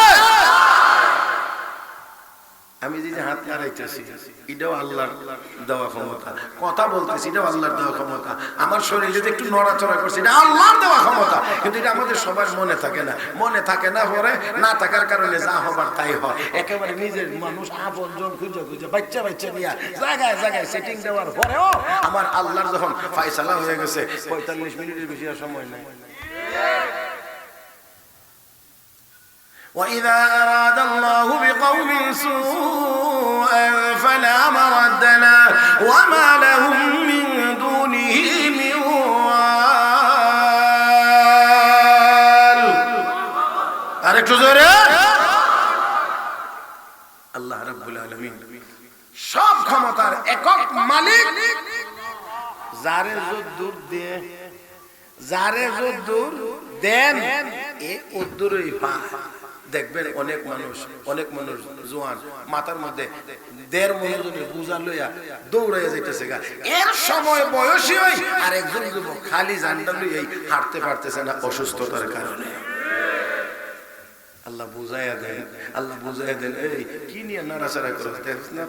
আমি যে হাত নাড়াইতেছি এটাও আল্লাহর দেওয়া ক্ষমতা, কথা বলতেছি এটাও আল্লাহর দেওয়া ক্ষমতা, আমার শরীরে যে একটু নড়াচড়া করছে এটা আল্লাহর দেওয়া ক্ষমতা। কিন্তু এটা আমাদের সবার মনে থাকে না, মনে থাকে না, পরে না থাকার কারণে যা হবার তাই হয়। একেবারে নিজের মানুষ আপনজন খুঁজে খুঁজে বাচ্চা বাচ্চা নিয়ে জায়গায় জায়গায় সেটিং দেওয়ার পরেও আমার আল্লাহর যখন ফায়সালা হয়ে গেছে 45 মিনিটের বেশি আর সময় নাই। وَإِذَا أَرَادَ اللَّهُ بِقَوْمٍ سُوءًا فَلَا مَرَدَّ لَهُ وَمَا لَهُم مِّن دُونِهِ مِن وَالٍ সব ক্ষমতার একক মালিক, যারে যদ্দুর দিয়ে যারে যদ্দুর দেন এ উদ্দুরই পায়। দেখবেন অনেক মানুষ জোয়ান মাথার মধ্যে 1.5 মনোজনের বোঝা লইয়া দৌড়াইয়া যাইতেছে গা, এর সময় বয়সী হই আর একজন যুবক খালি জানটা লইয়াই হাঁটতে পারতেছে না অসুস্থতার কারণে। আল্লাহ বুঝাইয়া দেন, আল্লাহ বুঝাইয়া দেন, এই কি নিয়ে নাড়াচাড়া করছ, দেখছ না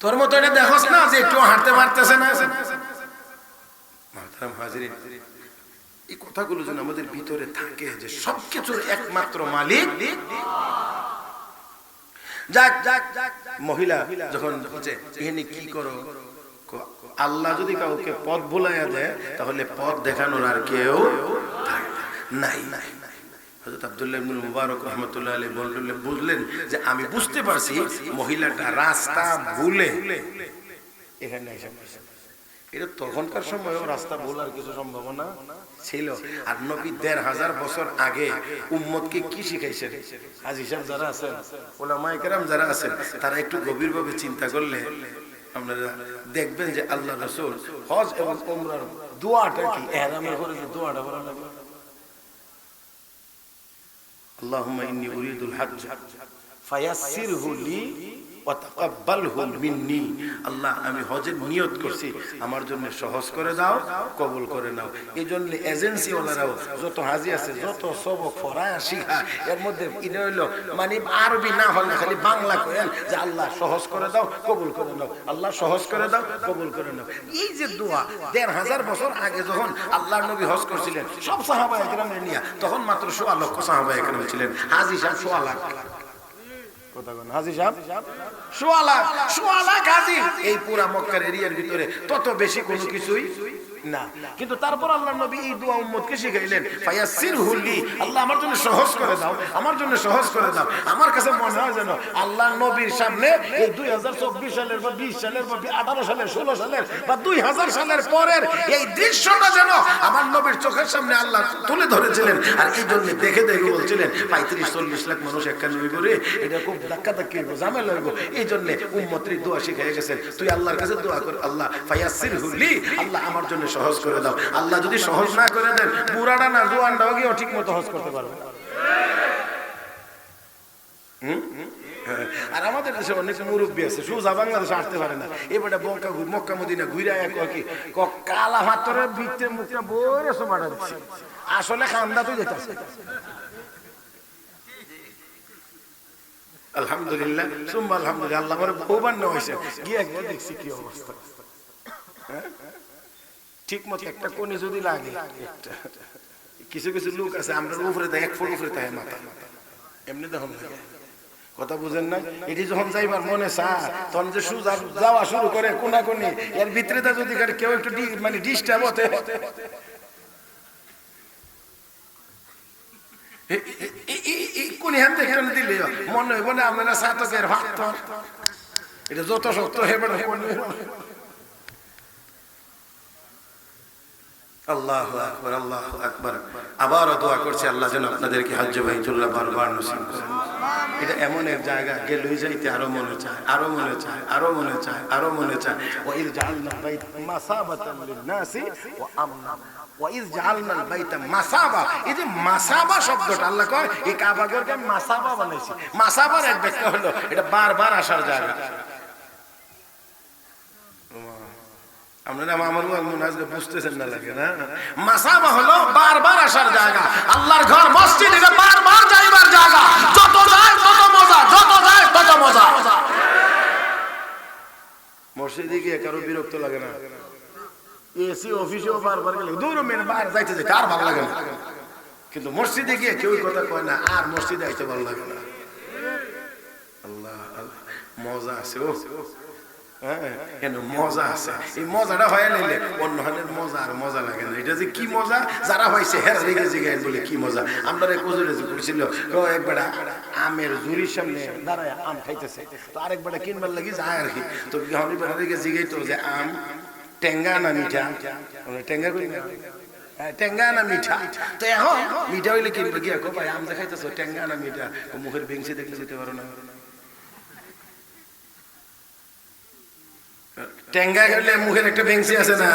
তোর মতো এটা দেখছ না যে একটু হাঁটতে পারতেছে না। মাহতারাম হাজিরিন, এই কথাগুলো যেন আমাদের ভিতরে থাকে যে সবকিছুর একমাত্র মালিক। মহিলা যখন বলছে এখানে কি করো, আল্লাহ যদি কাউকে পথ ভুলাইয়া দেয় তাহলে পথ দেখানোর আর কেউ নাই। হযরত আব্দুল্লাহ ইবনে মুবারক রাহমাতুল্লাহ আলাইহি বুঝলেন যে আমি বুঝতে পারছি মহিলাটা রাস্তা ভুলে এখানে এসে পড়েছে। এটা তখনকার সময়ও রাস্তা ভুলার কিছু সম্ভাবনা ছিল। আর নবী 1500 বছর আগে উম্মতকে কি শিখাইছেন? হাজী সাহেব যারা আছেন, উলামায়ে কেরাম যারা আছেন, তারা একটু গভীরভাবে চিন্তা করলে আপনারা দেখবেন যে আল্লাহ রাসূল হজ এবং উমরার দোয়াটা কি, ইহরামের পরে যে দোয়াটা বলা লাগে, আল্লাহুম্মা ইন্নী উরিদুল হজ্জ ফায়াসসিরহু লি ওয়া তাকাব্বালহু মিন্নি। আল্লাহ আমি হজের নিয়ত করছি, আমার জন্য সহজ করে দাও, কবুল করে নাও। এই জন্য এজেন্সি ওয়ালারাও যত হাজি আছে, যত সবক পড়ায় শিখা, এর মধ্যে এটা হইলো মানে আরবি না হলে খালি বাংলা করেন যে আল্লাহ সহজ করে দাও, কবুল করে নাও, আল্লাহ সহজ করে দাও, কবুল করে নাও। এই যে দোয়া 1500 বছর আগে যখন আল্লাহর নবী হজ করছিলেন সব সাহাবায়ে কেরামকে নিয়ে, তখন মাত্র 1.25 লক্ষ সাহাবায়ে কেরাম ছিলেন। হাজী সাহেব 1.25 লাখ, হাজী সাহেব 1.25 লাখ হাজী এই পুরা মক্কার এরিয়ার ভিতরে, তত বেশি কোনো কিছুই না। কিন্তু তারপর আল্লাহর নবী এই দোয়া উম্মতকে শিখাইলেন, ফায়াসসিরহু লি, আল্লাহ আমার জন্য সহজ করে দাও, আমার জন্য সহজ করে দাও। আমার কাছে মনে হয় যেন আল্লাহর নবীর সামনে এই 2024 সালের বা 20 সালের বা 18 সালের 16 সালের বা 2000 সালের পরের এই দৃশ্যটা যেন আমার নবীর চোখের সামনে আল্লাহ তুলে ধরেছিলেন। আর এই জন্য দেখে বলছিলেন 35-40 লাখ মানুষ একখানে হইব রে, এটা খুব ধাক্কা হইব, ঝামেলা হইব। এই জন্য উম্মতের দোয়া শিখাই গেছেন, তুই আল্লাহর কাছে দোয়া কর, আল্লাহ ফায়াসসিরহু লি, আল্লাহ আমার জন্য সহজ করে দাও। আল্লাহ যদি সহজ না করে দেন, বুড়াটা না জোয়ানটাও গিয়ে ঠিক মতো হজ করতে পারবে। আর আমাদের দেশে অনেক মুরব্বী আছে সোজা বাংলাদেশে আসতে পারে না, এবারে মক্কা মদিনা ঘুরে কি কালা হাতরের ভিতরে মুখটা বড় সমাটা দিচ্ছে, আসলে খান্দা তো যেতেছে। আলহামদুলিল্লাহ সুম্মা আলহামদুলিল্লাহ, আল্লাহ আমার ভৌবান্য হয়েছে, গিয়ে দেখছি কি অবস্থা। ঠিক মতো একটা কোণে যদি লাগে, কিছু লোক আছে আমরা উপরে দেয় 1 ফুট উপরে থাকে মাথা, এমনি দেখুন কথা বুঝেন না। এটি যখন যাইবার মনে চায় তখন যে সুজা যাওয়া শুরু করে কোনাকুনি, এর ভিতরে যদি কেউ একটু মানে ডিস্টার্ব হতে কোন হ্যান দেখে দিলে মনে হইব না আপনারা সাতকের ভাত, এটা যত শক্ত হেবে না। আল্লাহু আকবার, আল্লাহু আকবার। আবারও দোয়া করছি আল্লাহ যেন আপনাদেরকে হজ্জ বাইতুল্লাহ বারবার নসিব করেন। এটা এমন এক জায়গা গেলেই যাইতে আরো মনে চায়, আরো মনে চায়, আরো মনে চায়, আরো মনে চায়। ওয়া ইয জাআলনা বাইতা মাসাবাতান লিন-নাসি ওয়া আমনা, ওয়া ইয জাআলনাল বাইতা মাসাবা, এই যে মাসাবা শব্দটা আল্লাহ কয় এই কাবা ঘরকে মাসাবা বানাইছে। মাসাবার এক ব্যাখ্যা হলো এটা বারবার আসার জায়গা। আপনারা আমার আজকে বুঝতেছেন না লাগে না, মাসাবা হলো বারবার আসার জায়গা। আল্লাহর ঘর মসজিদ এটা বারবার যাইবার জায়গা, যত যায় তত মজা, যত যায় তত মজা। মসজিদে গিয়ে কারো বিরক্ত লাগে না, এসি অফিসেও বারবার গেলে দূর মেরে বাইরে যাইতে যাইতে আর ভালো লাগে না, কিন্তু মসজিদে গিয়ে কেউ কথা কয় না আর মসজিদে আইতে ভালো লাগে না। আল্লাহ মজা আছে, ও মজা আছে, এই মজাটা হয়ে নিলে অন্য হানের মজা আর মজা লাগে না। এটা যে কি মজা যারা হয়েছে হেরা লেগে জিগায় বলে কি মজা। আমরা কজুরে করেছিল একবার আমের জুরির সামনে দাঁড়ায় আম খাইতেছে, তো আরেকবার কিনবার লাগি যায় আর কি, তো জিগাই তো যে আম টেঙ্গা না মিঠা, টেঙ্গা করি না টেঙ্গা না মিঠা, তো এখন মিঠা হইলে কিনবে গিয়া ভাই আম যে খাইতেছ টেঙ্গা না মিঠা, মুখের ভেংসি দেখলে যেতে পারো না। টেঙ্গা গেলে মুখের একটা ভেংসি আছে না,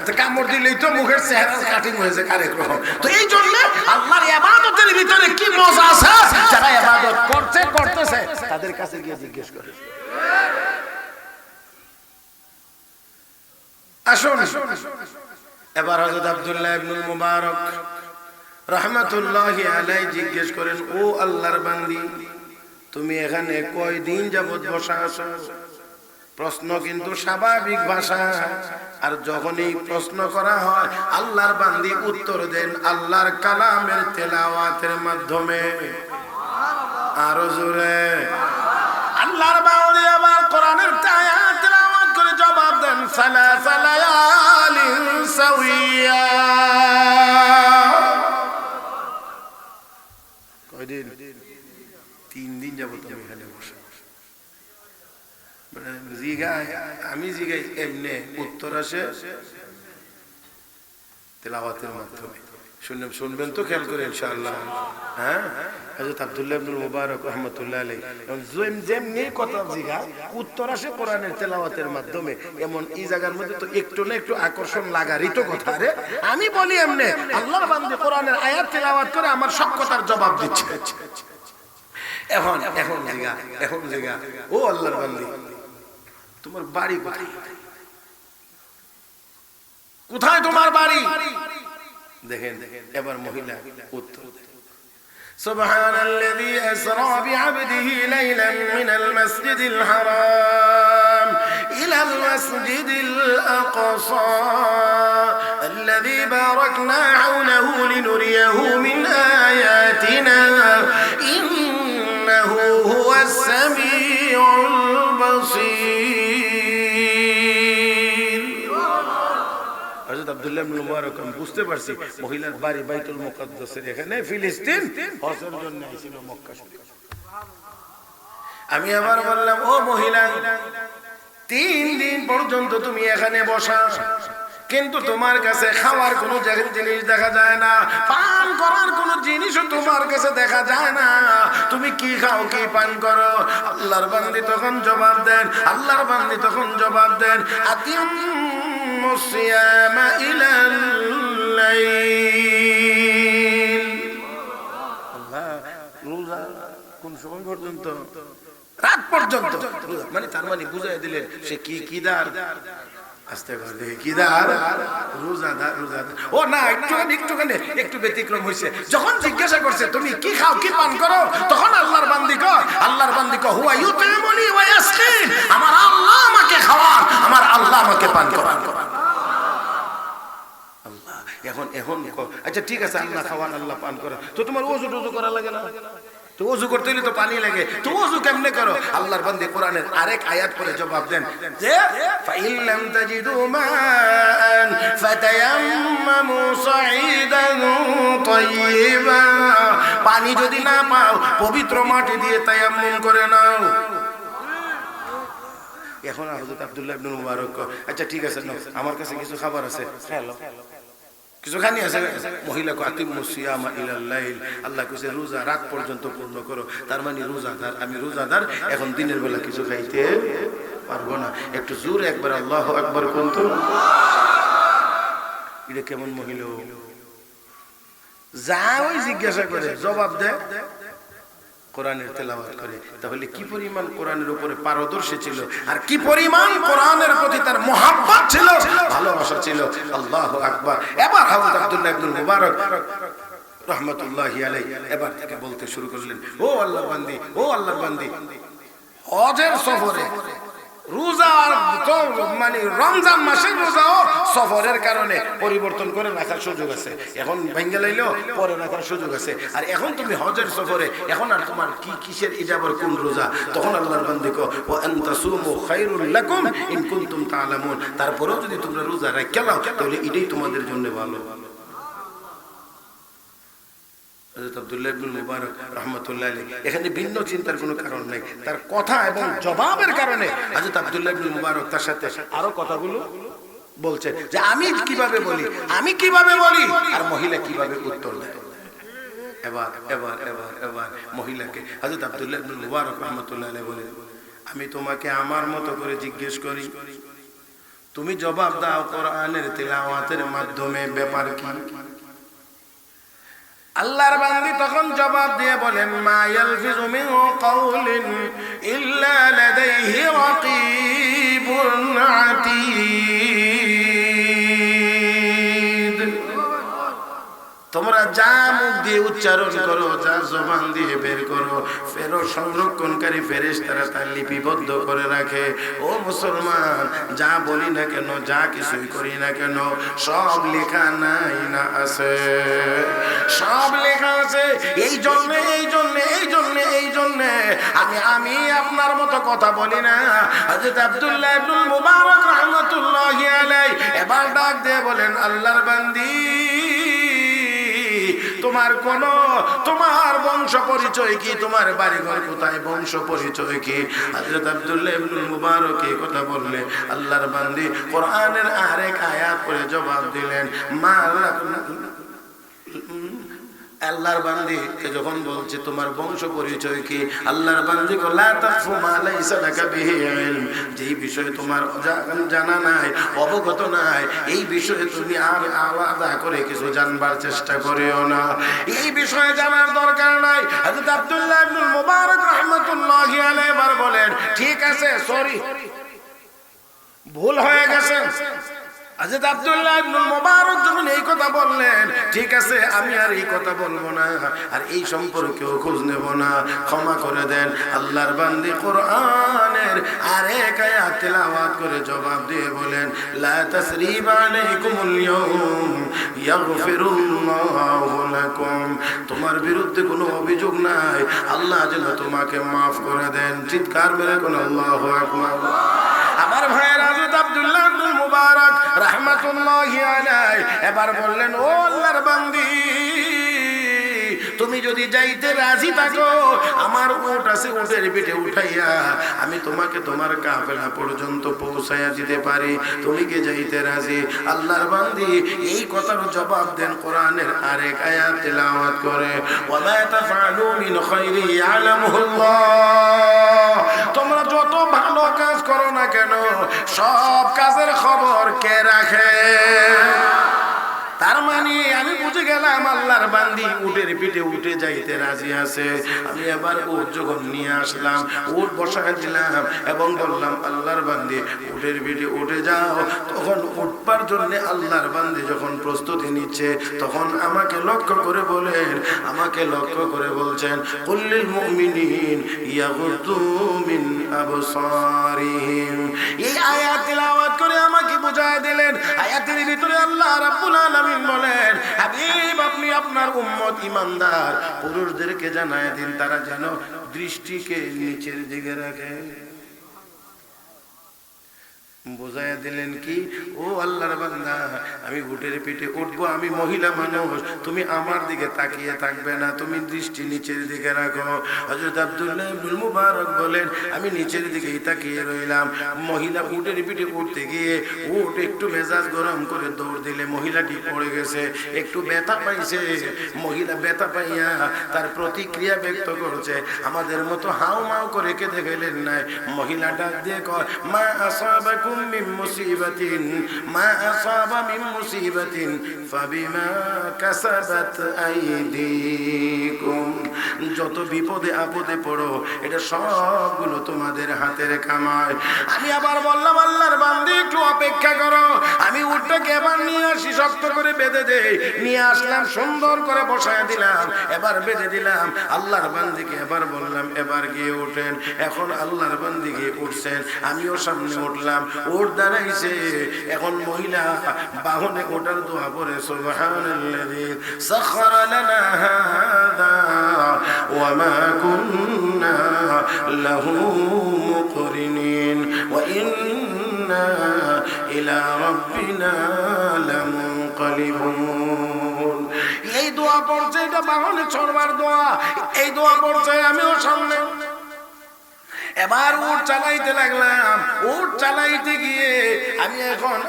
তো কামড় দিলেই তো মুখের চেহারা কাটিং হয়েছে আরেক রকম। তো এই জন্য আল্লাহর ইবাদতের ভিতরে কি মজা আছে, যারা ইবাদত করতেছে তাদের কাছে গিয়ে জিজ্ঞেস করে। আসুন এবার হযরত আব্দুল্লাহ ইবনুল মুবারক রাহমাতুল্লাহি আলাইহি জিজ্ঞেস করেন, ও আল্লাহর বান্দি, তুমি এখানে কয়দিন যাবত বসা আছো? প্রশ্ন কিন্তু স্বাভাবিক ভাষা, আর যখনই প্রশ্ন করা হয় আল্লাহর বান্দি উত্তর দেন আল্লাহর কালামের তেলাওয়াতের মাধ্যমে। আরো জোরে আল্লাহর বান্দি আবার কোরআনের আয়াত তেলাওয়াত করে জবাব দেন, সালাসা লায়ালিন সাওয়িয়া। কয়দিন? 3 দিন যাবত আমি এখানে বসে। আমি জিগাই এমনি, উত্তর আসে তেলাওয়াতের মাধ্যমে। শুনবেন তো খেয়াল করে ইনশাআল্লাহ। হ্যাঁ, হযরত আব্দুল্লাহ ইবনুল মুবারক রাহমাতুল্লাহ আলাইহি যেমনি কথা জিগা উত্তর আসে কোরআনের তেলাওয়াতের মাধ্যমে। এমন এই জায়গার মধ্যে তো একটু না একটু আকর্ষণ লাগারই তো কথা রে। আমি বলি এমনি, আল্লাহর বান্দা কোরআনের আয়াত তেলাওয়াত করে আমার সব কথার জবাব দিচ্ছে। এখন জিগা ও আল্লাহর বান্দা, তোমার বাড়ি কোথায়? কোথায় তোমার বাড়ি? দেখেন এবার মহিলা উত্তর দেন, সুবহানাল্লাযী আসরা বিআবদিহি লাইলান মিনাল মাসজিদিল হারাম ইলাল মাসজিদিল আকসা আল্লাযী বারাকনা হাওলাহু লিনুরিয়াহু মিন আয়াতিনা ইন্নাহু হুয়াস সামিউল বাসীর। হযরত আব্দুল্লাহ ইবনে মুবারক বুঝতে পারছি মহিলার বাড়ি বাইতুল মুকাদ্দাসের এখানে ফিলিস্তিন, হজের জন্য আইছিল মক্কা শরীফ। আমি আবার বললাম, ও মহিলা, 3 দিন পর্যন্ত তুমি এখানে বসা, কিন্তু তোমার কাছে খাওয়ার কোনো জিনিস দেখা যায় না, পান করার কোনো জিনিসও তোমার কাছে দেখা যায় না। তুমি কি খাও, কি পান করো? আল্লাহর বান্দি তখন জবাব দেন, আতিমুস সিয়ামা ইলাল লাইল। আল্লাহ, রোজা কোন সময় পর্যন্ত? রাত পর্যন্ত। মানে তার মানে বুঝাই দিলেন সে কি দার, একটু ব্যতিক্রম হয়েছে। যখন জিজ্ঞাসা করছে তুমি কি খাও, কি পান করো, তখন আল্লাহর বান্দি হুয়া ইউতিমুনি ওয়া ইয়াসকিন, আমার আল্লাহ আমাকে খাওয়ান, আমার আল্লাহ আমাকে পান করান। এখন আচ্ছা ঠিক আছে, আল্লাহ খাওয়ান, আল্লাহ পান করান, তো তোমার ওযু টযু করা লাগে না? তো ওযু করতে হলে তো পানি লাগে, তো ওযু কেমনে করো? আল্লাহর বান্দা কোরআনের আরেক আয়াত পড়ে জবাব দেন যে ফাইল্লাম তাজিদু মান ফাতায়াম্মামু সাঈদান তাইয়্যিবা, পানি যদি না পাও পবিত্র মাটি দিয়ে তায়াম্মুম করে নাও। এখন হযরত আব্দুল্লাহ ইবনে মুবারক, আচ্ছা ঠিক আছে নাও, আমার কাছে কিছু খাবার আছে, হ্যালো কিছু খানি আছে। মহিলা কো আতিমুস সিয়ামা ইলাল লাইল, আল্লাহ কইছে রোজা রাত পর্যন্ত পূর্ণ করো। তার মানে রোজাদার, আমি রোজাদার, এখন দিনের বেলা কিছু খাইতে পারবো না। একটু জোরে একবার আল্লাহু আকবার কোন তো। এটা কেমন মহিলা? যা ওই জিজ্ঞাসা করে জবাব দেয় কোরআনের তেলাওয়াত করে। তাহলে কি পরিমাণ কোরআনের উপরে পারদর্শী ছিল, আর কি পরিমাণ কোরআনের প্রতি তার মুহাব্বত ছিল, ভালোবাসা ছিল। আল্লাহু আকবার। এবার হযরত আব্দুল্লাহ ইবনে মুবারক রাহমাতুল্লাহি আলাইহি এবার থেকে বলতে শুরু করলেন, ও আল্লাহর বান্দি, হজের সফরে রোজা তো মানে রমজান মাসের রোজাও সফরের কারণে পরিবর্তন করে রাখার সুযোগ আছে, এখন ভেঙে লাইলেও পরে রাখার সুযোগ আছে। আর এখন তুমি হজের সফরে, এখন আর তোমার কি কিসের ইজাবার কোন রোজা? তখন আল্লাহর বান্দা কো ওয়া আনতাসুমু খায়রুল লাকুম ইন কুনতুম তা'লামুন, তারপরেও যদি তোমরা রোজা রাখা নাও তাহলে এটাই তোমাদের জন্য ভালো। হযরত আব্দুল্লাহ ইবনে মুবারক রাহমাতুল্লাহ আলাইহি এখানে ভিন্ন চিন্তার কোনো কারণ নাই, তার কথা এবং জবাবের কারণে হযরত আব্দুল্লাহ ইবনে মুবারক তার সাথে আরো কথাগুলো বলছেন যে আমি কিভাবে বলি আর মহিলা কিভাবে উত্তর দেয়। এবার মহিলাকে হযরত আব্দুল্লাহ ইবনে মুবারক রাহমাতুল্লাহ আলাইহি বলেন, আমি তোমাকে আমার মতো করে জিজ্ঞেস করি, তুমি জবাব দাও কোরআনের তিলাওয়াতের মাধ্যমে ব্যাপার কি? আল্লাহর বান্দী তখন জবাব দিয়ে বলেন, মা ইয়ালফিযু মিন কাওলিন ইল্লা লাদাইহি রাকীবুন আতীদ। তোমরা যা মুখ দিয়ে উচ্চারণ করো, যা জবান দিয়ে বের করো, ফেরো সংরক্ষণকারী ফেরেশতারা তা লিপিবদ্ধ করে রাখে। ও মুসলমান, যা বলি না কেন, যা কিছুই করি না কেন, সব লেখা নাই না আছে? সব লেখা আছে। এই জন্যে আমি আপনার মতো কথা বলি না। হযরত আব্দুল্লাহ ইবনুল মুবারক রাহমাতুল্লাহি আলাইহি এবার ডাক দিয়ে বলেন, আল্লাহর বান্দী, তোমার বংশ পরিচয় কি? তোমার বাড়িঘর কোথায়? বংশ পরিচয় কি? হযরত আব্দুল্লাহ ইবনুল মুবারক এই কথা বললে আল্লাহর বান্দী কোরআনের আরেক আয়াত পড়ে জবাব দিলেন, আল্লাহর বান্দীকে যখন বলছে তোমার বংশ পরিচয় কি, আল্লাহর বান্দী কো লা তাফু মা লাইসা লাকা বিহি ইলম, যেই বিষয়ে তোমার জানা নাই, অবগত নাই, এই বিষয়ে তুমি আর আলাদা করে কিছু জানবার চেষ্টা করিও না। এই বিষয়ে জানার দরকার নাই। হযরত আব্দুল্লাহ ইবনুল মুবারক রাহমাতুল্লাহি আলাইহি এবার বলেন, ঠিক আছে, সরি, ভুল হয়ে গেছে। হযরত আব্দুল্লাহ ইবনুল মুবারক যখন এই কথা বললেন, ঠিক আছে, আমি আর এই কথা বলবো না, আর এই সম্পর্কেও খোঁজ নেব না, ক্ষমা করে দেন। আল্লাহর বান্দী কোরআনের আরেক আয়াত তেলাওয়াত করে জবাব দিয়ে বলেন, লা তাসরিবা আলাইকুমুল ইয়াউম ইয়াগফিরুল্লাহু লাকুম, তোমার বিরুদ্ধে কোনো অভিযোগ নাই, আল্লাহ যেন তোমাকে মাফ করে দেন। চিৎকার মেরে কোন আল্লাহু আকবার। আমার ভাইয়ের হযরত আব্দুল্লাহ ইবনুল মুবারক রাহমাতুল্লাহি আলাইহি এবার বললেন, ও আল্লাহর বান্দী, তুমি যদি যাইতে রাজি থাকো, আমার উট আছে, উটের পিঠে উঠাইয়া আমি তোমাকে তোমার কাফেলা পর্যন্ত পৌঁছাইয়া দিতে পারি। তুমি কি যাইতে রাজি? আল্লাহর বান্দী এই কথার জবাব দেন কোরআনের আরেক আয়াত তেলাওয়াত করে, ওয়া মা তাফআলু মিন খাইরি ইয়ালামুহুল্লাহ, তোমরা যত ভালো কাজ করো না কেন, সব কাজের খবর কে রাখে? তার মানে আমি বুঝে গেলাম আল্লাহর বান্দী উটের পিঠে উঠে যাইতে রাজি আছে। আমি এবার উট যখন নিয়ে আসলাম, উট বসায় দিলাম এবং বললাম, আল্লাহর বান্দী উটের পিঠে উঠে যাও। তখন উঠবার জন্য আল্লাহর বান্দী যখন প্রস্তুতি নিচ্ছে, তখন আমাকে লক্ষ্য করে বলছেন, কুল্লিল মুমিনিন ইয়াগুদ্দু মিন আবসারিহিম। এই আয়াত তেলাওয়াত করে আমাকে বুঝায় দিলেন, আয়াতের ভিতরে আল্লাহ রাব্বুল আলামিন বলেন, হাবিব, আপনি আপনার উম্মত ইমানদার পুরুষদেরকে জানায় দিন, তারা যেন দৃষ্টিকে নিচের দিকে রাখে। বোঝাইয়া দিলেন কি, ও আল্লাহর বান্দা, আমি উটের পিঠে উঠবো, আমি মহিলা মানুষ, তুমি আমার দিকে তাকিয়ে থাকবে না, তুমি দৃষ্টি নিচের দিকে রাখো। হযরত আব্দুল্লাহ ইবনুল মুবারক বলেন, আমি নিচের দিকেই তাকিয়ে রইলাম। মহিলা উটের পিঠে উঠতে গিয়ে উট একটু মেজাজ গরম করে দৌড় দিলে মহিলাটি পড়ে গেছে, একটু ব্যথা পাইছে। মহিলা ব্যথা পাইয়া তার প্রতিক্রিয়া ব্যক্ত করছে, আমাদের মতো হাউ মাউ করে কেঁদে ফেলেন নাই। মহিলা ডাক দিয়ে কয়, মা আসাবাকুম মিন মুসিবাতিন মা আসাবা মিন মুসিবাতিন ফাবিমা কাসাবাত আইদিকুম, যত বিপদে আপদে পড়ো এটা সবগুলো তোমাদের হাতের কামাই। আমি আবার বললাম, আল্লাহর বান্দী একটু অপেক্ষা করো, আমি উটটাকে এবার নিয়ে আসি, শক্ত করে বেঁধে দেই। নিয়ে আসলাম, সুন্দর করে বসায় দিলাম, এবার বেঁধে দিলাম। আল্লাহর বান্দীকে এবার বললাম, এবার গিয়ে ওঠেন। এখন আল্লাহর বান্দী গিয়ে উঠছেন, আমিও সামনে উঠলাম। উট দাঁড়াইছে, এখন মহিলা বাহনে ওঠার দোয়া পড়ে, সুবহানাল্লাযী সাখারা লানা হাযা ওয়া মা কুন্না লাহু মুকরিনিন ওয়া ইন্না ইলা রাব্বিনা লামুনকালিবুন। এই দোয়া পড়ছে, এটা বাহনে চড়বার দোয়া। এই দোয়া পড়ছে, আমিও সামনে। এবার উট চালাইতে লাগলাম। উট চালাইতে গিয়ে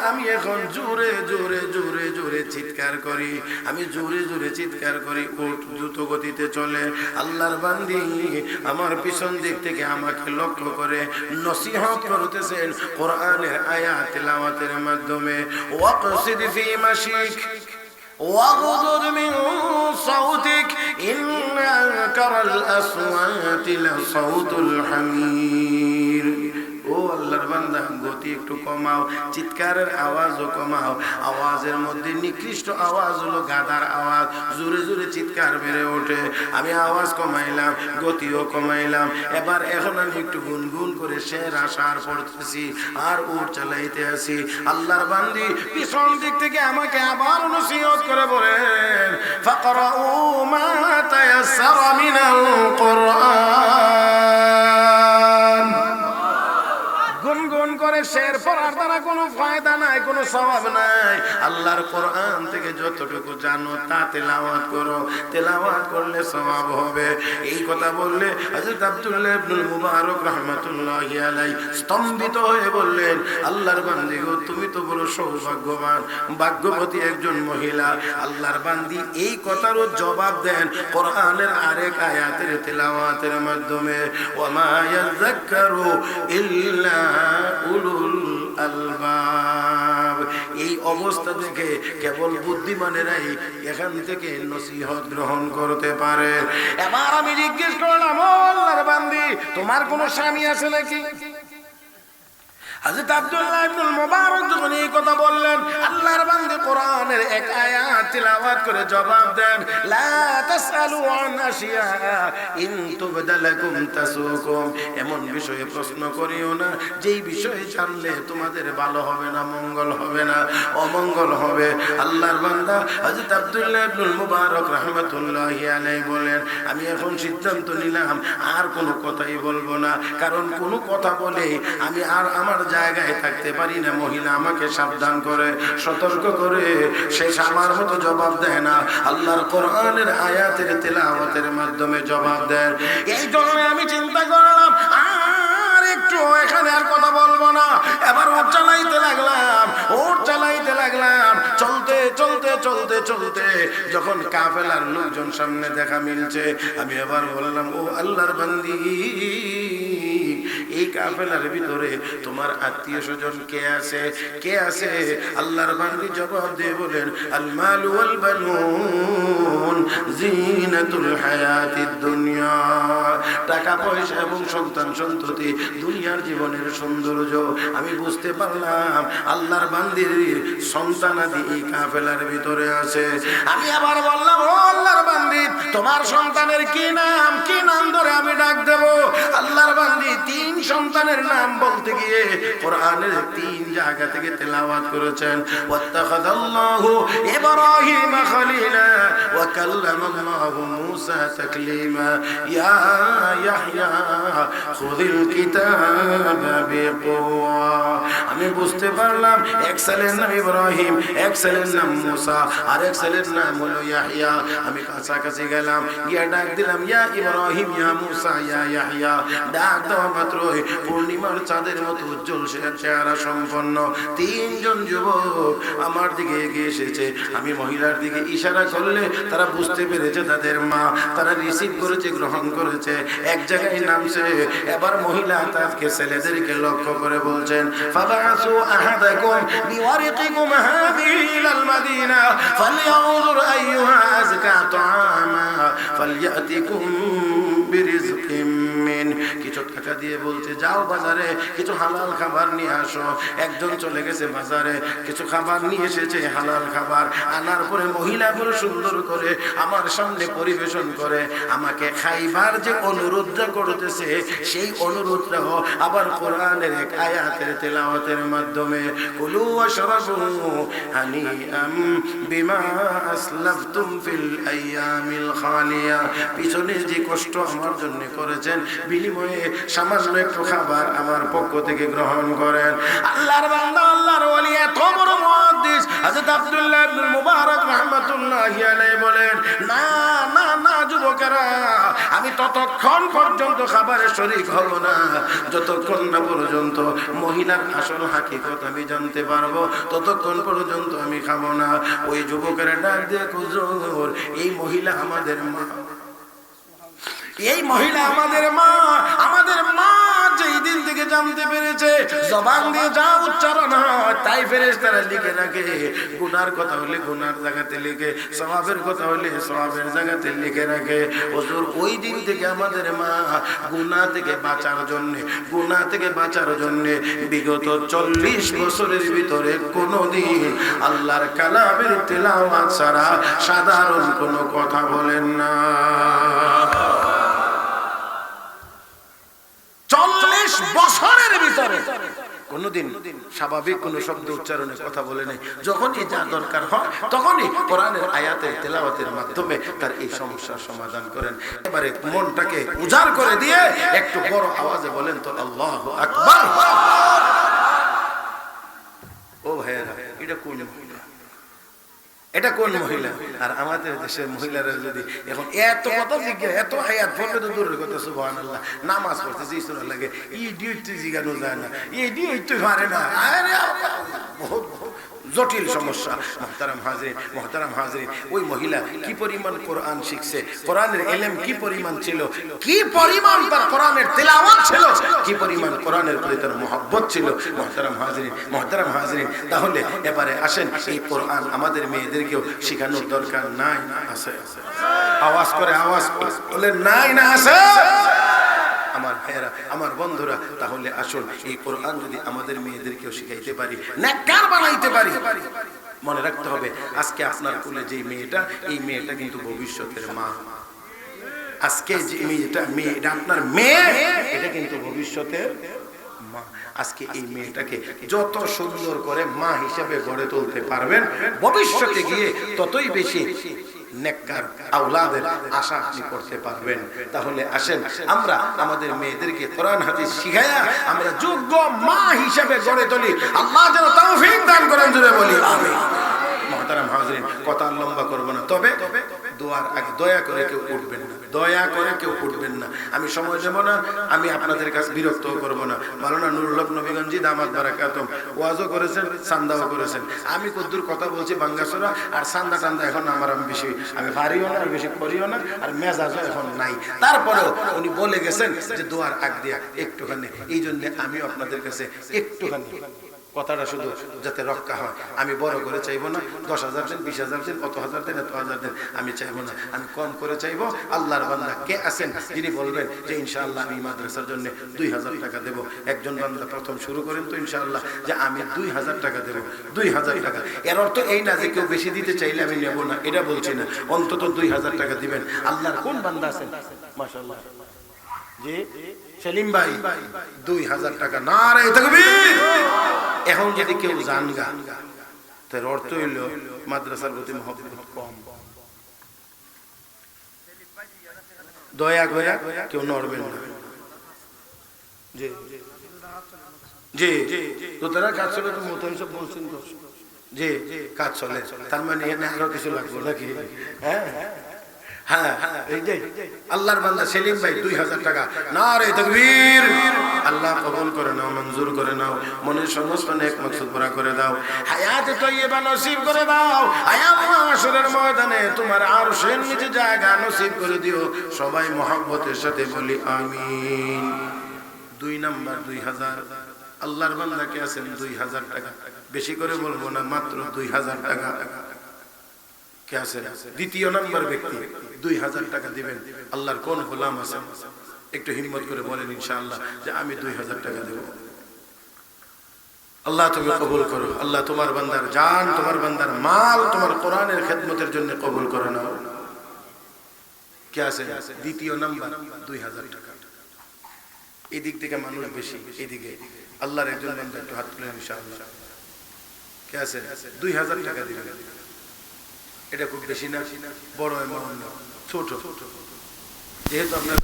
আমি এখন জোরে জোরে জোরে জোরে চিৎকার করি, আমি জোরে জোরে চিৎকার করি, উট দ্রুত গতিতে চলে। আল্লাহর বান্দি আমার পিছন দিক থেকে আমাকে লক্ষ্য করে নসিহত করতেছেন কোরআনের আয়াত তিলাওয়াতের মাধ্যমে। ওয়াকসিদ ফি মাশিক واغضض من صوتك إن أنكر الأصوات لصوت الحمير। ও আল্লাহর বান্দা, গতি একটু কমাও, চিৎকারের আওয়াজও কমাও। আওয়াজের মধ্যে নিকৃষ্ট আওয়াজ হলো গাধার আওয়াজ, জোরে জোরে চিৎকার বেড়ে ওঠে। আমি আওয়াজ কমাইলাম, গতিও কমাইলাম। এখন আমি একটু গুনগুন করে শের আশার পড়তেছি আর উট চালাইতে আছি। আল্লাহর বান্দি পিছন দিক থেকে আমাকে আবার নসিহত করে বলেন, ফাকরাউ মা তায়াসসারা মিনাল কুরআন। গুনগুন করে শের পড়ার দ্বারা কোনো ফায়দা নাই, কোনো সওয়াব নাই। আল্লাহর কোরআন থেকে যতটুকু জানো তা তেলাওয়াত করো, তেলাওয়াত করলে সওয়াব হবে। এই কথা বললে হযরত আব্দুল্লাহ ইবনুল মুবারক রাহমাতুল্লাহি আলাইহি স্তম্ভিত হয়ে বললেন, আল্লাহর বান্দি গো, তুমি তো বড় সৌভাগ্যবান, ভাগ্যবতী একজন মহিলা। আল্লাহর বান্দি এই কথারও জবাব দেন কোরআনের আরেক আয়াতের তেলাওয়াতের মাধ্যমে, ওয়ামা ইয়াযাক্কারু ইল্লা উলুল আলবাব। এই অবস্থা দেখে কেবল বুদ্ধিমানেরাই এখান থেকে নসিহত গ্রহণ করতে পারে। এবার আমি জিজ্ঞেস করলাম, ও আল্লাহর বান্দি, তোমার কোনো স্বামী আছে নাকি? হযরত আব্দুল্লাহ ইবনুল মুবারক যখন এই কথা বললেন, আল্লাহর বান্দা কোরআনের এক আয়াত তিলাওয়াত করে জবাব দেন, লা তাসআলু আন আশিয়া ইন তুবদা লাকুম তাসুকুম। এমন বিষয়ে প্রশ্ন করিও না যেই বিষয়ে জানলে তোমাদের ভালো হবে না, মঙ্গল হবে না, অমঙ্গল হবে। আল্লাহর বান্দা হযরত আব্দুল্লাহ ইবনুল মুবারক রাহমাতুল্লাহি আলাইহি বলেন, আমি এখন সিদ্ধান্ত নিলাম আর কোনো কথাই বলবো না, কারণ কোনো কথা বলে আমি আর আমার জায়গায় থাকতে পারি না। মহিলা আমাকে সাবধান করে, সতর্ক করে, সে আমার মতো জবাব দেয় না, আল্লাহর কোরআনের আয়াতের তেলাওয়াতের মাধ্যমে জবাব দেন। এই জন্য আমি চিন্তা করলাম আর একটু এখানে আর কথা বলবো না। এবার ওট চালাইতে লাগলাম, ওট চালাইতে লাগলাম। চলতে চলতে চলতে চলতে যখন কাফেলার লোকজন সামনে দেখা মিলছে, আমি এবার বললাম, ও আল্লাহর বান্দি, এই কাফেলার ভিতরে তোমার আত্মীয় স্বজন কে আছে? কে আছে? আল্লাহর বান্দি জবাব দিয়ে বলেন, আল মাল ওয়াল বানুন জিনাতুল হায়াতিদ দুনিয়া। টাকা পয়সা এবং সন্তান সন্ততি দুনিয়ার জীবনের সৌন্দর্য। আমি বুঝতে পারলাম আল্লাহর বান্দির সন্তানাদি এই কাফেলার ভিতরে আছে। আমি আবার বললাম, ও আল্লাহর বান্দি, তোমার সন্তানের কি নাম? কি নাম ধরে আমি ডাক দেব? আল্লাহর বান্দি তিন সন্তানের নাম বলতে গিয়ে কোরআনের তিন জায়গা থেকে তেলাওয়াত করেছেন। ওয়াত্তাখাযাল্লাহু ইব্রাহিম খলিলা ওয়া কাল্লামাল্লাহু মূসা তাকলিমা ইয়া ইয়াহইয়া খুযিল কিতাবা বিকুওয়া। আমি বুঝতে পারলাম এক ছেলের নাম ইব্রাহিম, এক ছেলের নাম মূসা, আর এক ছেলের নাম হলো ইয়াহইয়া। আমি কাছাকাছি গেলাম, গিয়ে ডাক দিলাম, ইয়া ইব্রাহিম, ইয়া মূসা, ইয়া ইয়াহইয়া। ডাক দেওয়া মাত্রই পূর্ণিমার চাঁদের মতো উজ্জ্বল চেহারা সম্পন্ন তিনজন যুবক আমার দিকে এগিয়ে এসেছে। আমি মহিলার দিকে ইশারা করলে তারা বুঝতে পেরেছে তাদের মা, তারা রিসিভ করেছে, গ্রহণ করেছে, এক জায়গায় নামছে। এবার মহিলা তাকে ছেলেদেরকে লক্ষ্য করে বলছেন, ফাবাসু আহাদাকুম বিওয়ারিকিকুম হাযিহি ইলাল মাদিনা ফালইয়ানজুর আইয়ুহা আযকা তাআমা ফালইয়াতিকুম বিরিজকিম মিন। কিছু টাকা দিয়ে বলছে, যাও বাজারে কিছু হালাল খাবার নিয়ে আসো। একজন চলে গেছে বাজারে, কিছু খাবার নিয়ে এসেছে, হালাল খাবার আনার পরে মহিলাগুলো সুন্দর করে আমার সামনে পরিবেশন করে আমাকে খাইবার যে অনুরোধটা করতেছে, সেই অনুরোধটাও আবার কোরআনের এক আয়াতের তেলাওয়াতের মাধ্যমে, কুলু ওয়াশরাবু হানিআম বিমা আসলাফতুম ফিল আইয়ামিল খালিয়া। পিছনে যে কষ্ট আমার জন্য করেছেন বিনিময়ে সামান্য একটু খাবার আমার পক্ষ থেকে গ্রহণ করেন। আল্লাহর বান্দা আল্লাহর ওলি এত বড় মুহাদ্দিস হযরত আব্দুল্লাহ ইবনে মুবারক রাহমাতুল্লাহি আলাইহি বলেন, না না না যুবকেরা, আমি ততক্ষণ পর্যন্ত খাবারের শরীক হব না যতক্ষণ না পর্যন্ত মহিলার আসল হাকিকত আমি জানতে পারবো, ততক্ষণ পর্যন্ত আমি খাবো না। ওই যুবকেরা ডাক দিয়ে, হুজুর এই মহিলা আমাদের মা, এই মহিলা আমাদের মা। আমাদের মা যেই দিন থেকে জানতে পেরেছে জবান দিয়ে যা উচ্চারণ হয় তাই ফেরেশতারা লিখে রাখে। গুনার কথা হলে গুনার জায়গাতে লিখে, সওয়াবের কথা হলে সওয়াবের জায়গাতে লিখে রাখে। হুজুর ওই দিন থেকে আমাদের মা গুনাহ থেকে বাঁচার জন্য, গুনাহ থেকে বাঁচার জন্য বিগত 40 বছরের ভিতরে কোনোদিন আল্লাহর কালামের তেলাওয়াত ছাড়া সাধারণ কোনো কথা বলেন না। 40 বছরের ভিতরে কোনদিন স্বাভাবিক কোন শব্দ উচ্চারণে কথা বলে নাই। যখনই যা দরকার হয় তখনই কোরআনের আয়াতের তেলাওয়াতের মাধ্যমে তার এই সমস্যার সমাধান করেন। এবারে মনটাকে উজাড় করে দিয়ে একটু বড় আওয়াজে বলেন তো আল্লাহু আকবার। ও ভাইয়েরা, এটা কোন মহিলা? এটা কোন মহিলা? আর আমাদের দেশের মহিলারা যদি এখন এত কথা জিজ্ঞাসা, এত হায়াত পড়বে তো দূরের কথা, সুবহানাল্লাহ, নামাজ পড়তে যে সুরা লাগে ইডিওতে জিজ্ঞানো যায় না, ইডিওতে পারে না। আরে বহুত জটিল সমস্যা। মুহতারাম হাজরিন, ওই মহিলা কি পরিমাণ কোরআন শিখছে, কোরআনের ইলম কি পরিমাণ ছিল, কি পরিমাণ তার কোরআনের তেলাওয়াত ছিল, কি পরিমাণ কোরআনের প্রতি তার মহব্বত ছিল। মুহতারাম হাজরিন, তাহলে এবারে আসেন এই কোরআন আমাদের মেয়েদেরকেও শেখানোর দরকার নাই না আছে? আওয়াজ করে আওয়াজ বলে নাই না আছে? আমার ভাইয়েরা, আমার বন্ধুরা, তাহলে আসুন এই কোরআন যদি আমাদের মেয়েদেরকেও শিখাইতে পারি, নেককার বানাইতে পারি। মনে রাখতে হবে আজকে আপনার কোলে যে মেয়েটা, এই মেয়েটা কিন্তু ভবিষ্যতের মা। আজকে যে মেয়েটা আপনার মেয়ে, এটা কিন্তু ভবিষ্যতের মা। আজকে এই মেয়েটাকে যত সুন্দর করে মা হিসেবে গড়ে তুলতে পারবেন, ভবিষ্যতে গিয়ে ততই বেশি নেককার আওলাদের আশা আপনি করতে পারবেন। তাহলে আসেন আমরা আমাদের মেয়েদেরকে কোরআন হাদিস শিখায়া আমরা যোগ্য মা হিসেবে গড়ে তুলি। আল্লাহ যেন তৌফিক দান করেন, জোরে বলি আমিন। মুহতারাম হাজরিন, কথা লম্বা করব না, তবে দোয়ার আগে দয়া করে কেউ উঠবেন না, দয়া করে কেউ উঠবেন না। আমি সময় দেব না, আমি আপনাদের কাছে বিরক্ত করব না। মাওলানা নুরুল হক নবীগঞ্জি দামাত বারাকাতুম ওয়াজও করেছেন, সান্দাও করেছেন। আমি কদ্দুর কথা বলছি বাঙ্গাসরা, আর সান্দা টান্দা এখন আমি বেশি আমি পারিও না, আর বেশি করিও না, আর মেজাজও এখন নাই। তারপরেও উনি বলে গেছেন যে দোয়ার আগ দিয়া একটুখানি, এই জন্য আমিও আপনাদের কাছে একটুখানি কথাটা শুধু যাতে রক্ষা হয়। আমি বড় করে চাইবো না 10,000 দেন, 20,000 দেন, কত হাজার দেন, এত হাজার দেন, আমি চাইবো না। আমি কম করে চাইবো। আল্লাহর বান্দা কে আছেন যিনি বলবেন যে ইনশাআল্লাহ আমি মাদ্রাসার জন্য 2,000 টাকা দেবো? একজন বান্দা প্রথম শুরু করেন তো ইনশাআল্লাহ যে আমি 2,000 টাকা দেবো, 2,000 টাকা। এর অর্থ এই না যে কেউ বেশি দিতে চাইলে আমি নেবো না, এটা বলছি না। অন্তত 2,000 টাকা দিবেন। আল্লাহর কোন বান্দা আছেন মাশাআল্লাহ যে সেলিম ভাই 2,000 টাকা, নারে তাকবীর। এখন যদি কেউ জানগা, তার অর্থ হইল মাদ্রাসার প্রতি মহব্বত কম। দয়া করে কেউ নড়বেন না। জি জি তো তারা কাজ চলে তো মতো সব বলছেন তো, যে কাজ চলে, তার মানে এখানে আরো কিছু লাগবে নাকি? হ্যাঁ হ্যাঁ, এই যে আল্লাহর বান্দা সেলিম ভাই 2,000 টাকা, নারে তাকবীর। আল্লাহ কবুল করে নাও, মঞ্জুর করে নাও, মনের সমস্ত নেক মাকসুদ পুরা করে দাও, হায়াত তৈয়বা নসিব করে দাও। আয়ামুল হাশরের ময়দানে তোমার আরশের নিচে জায়গা নসিব করে দিও। সবাই মহব্বতের সাথে বলি আমিন। 2 নাম্বার 2,000। আল্লাহর বান্দা কে আছেন 2,000 টাকা, বেশি করে বলবো না, মাত্র 2,000 টাকা কে আছেন? দ্বিতীয় নাম্বার ব্যক্তি 2,000 টাকা দিবেন। আল্লাহর কোন গোলাম আছেন একটু হিম্মত করে বলেন ইনশাআল্লাহ যে আমি 2,000 টাকা দেব। আল্লাহ তুমি কবুল করো। আল্লাহ তোমার বান্দার জান, তোমার বান্দার মাল তোমার কোরআনের খেদমতের জন্য কবুল করে নাও। কে আছে দ্বিতীয় নাম্বার 2,000 টাকা? এই দিক থেকে মানুষ বেশি, এইদিকে আল্লাহর একজন বান্দা একটু হাত তুলেন ইনশাআল্লাহ। কে আছে 2,000 টাকা দিবেন? এটা খুব বেশি না, বড় এমন ছোট, যেহেতু আপনার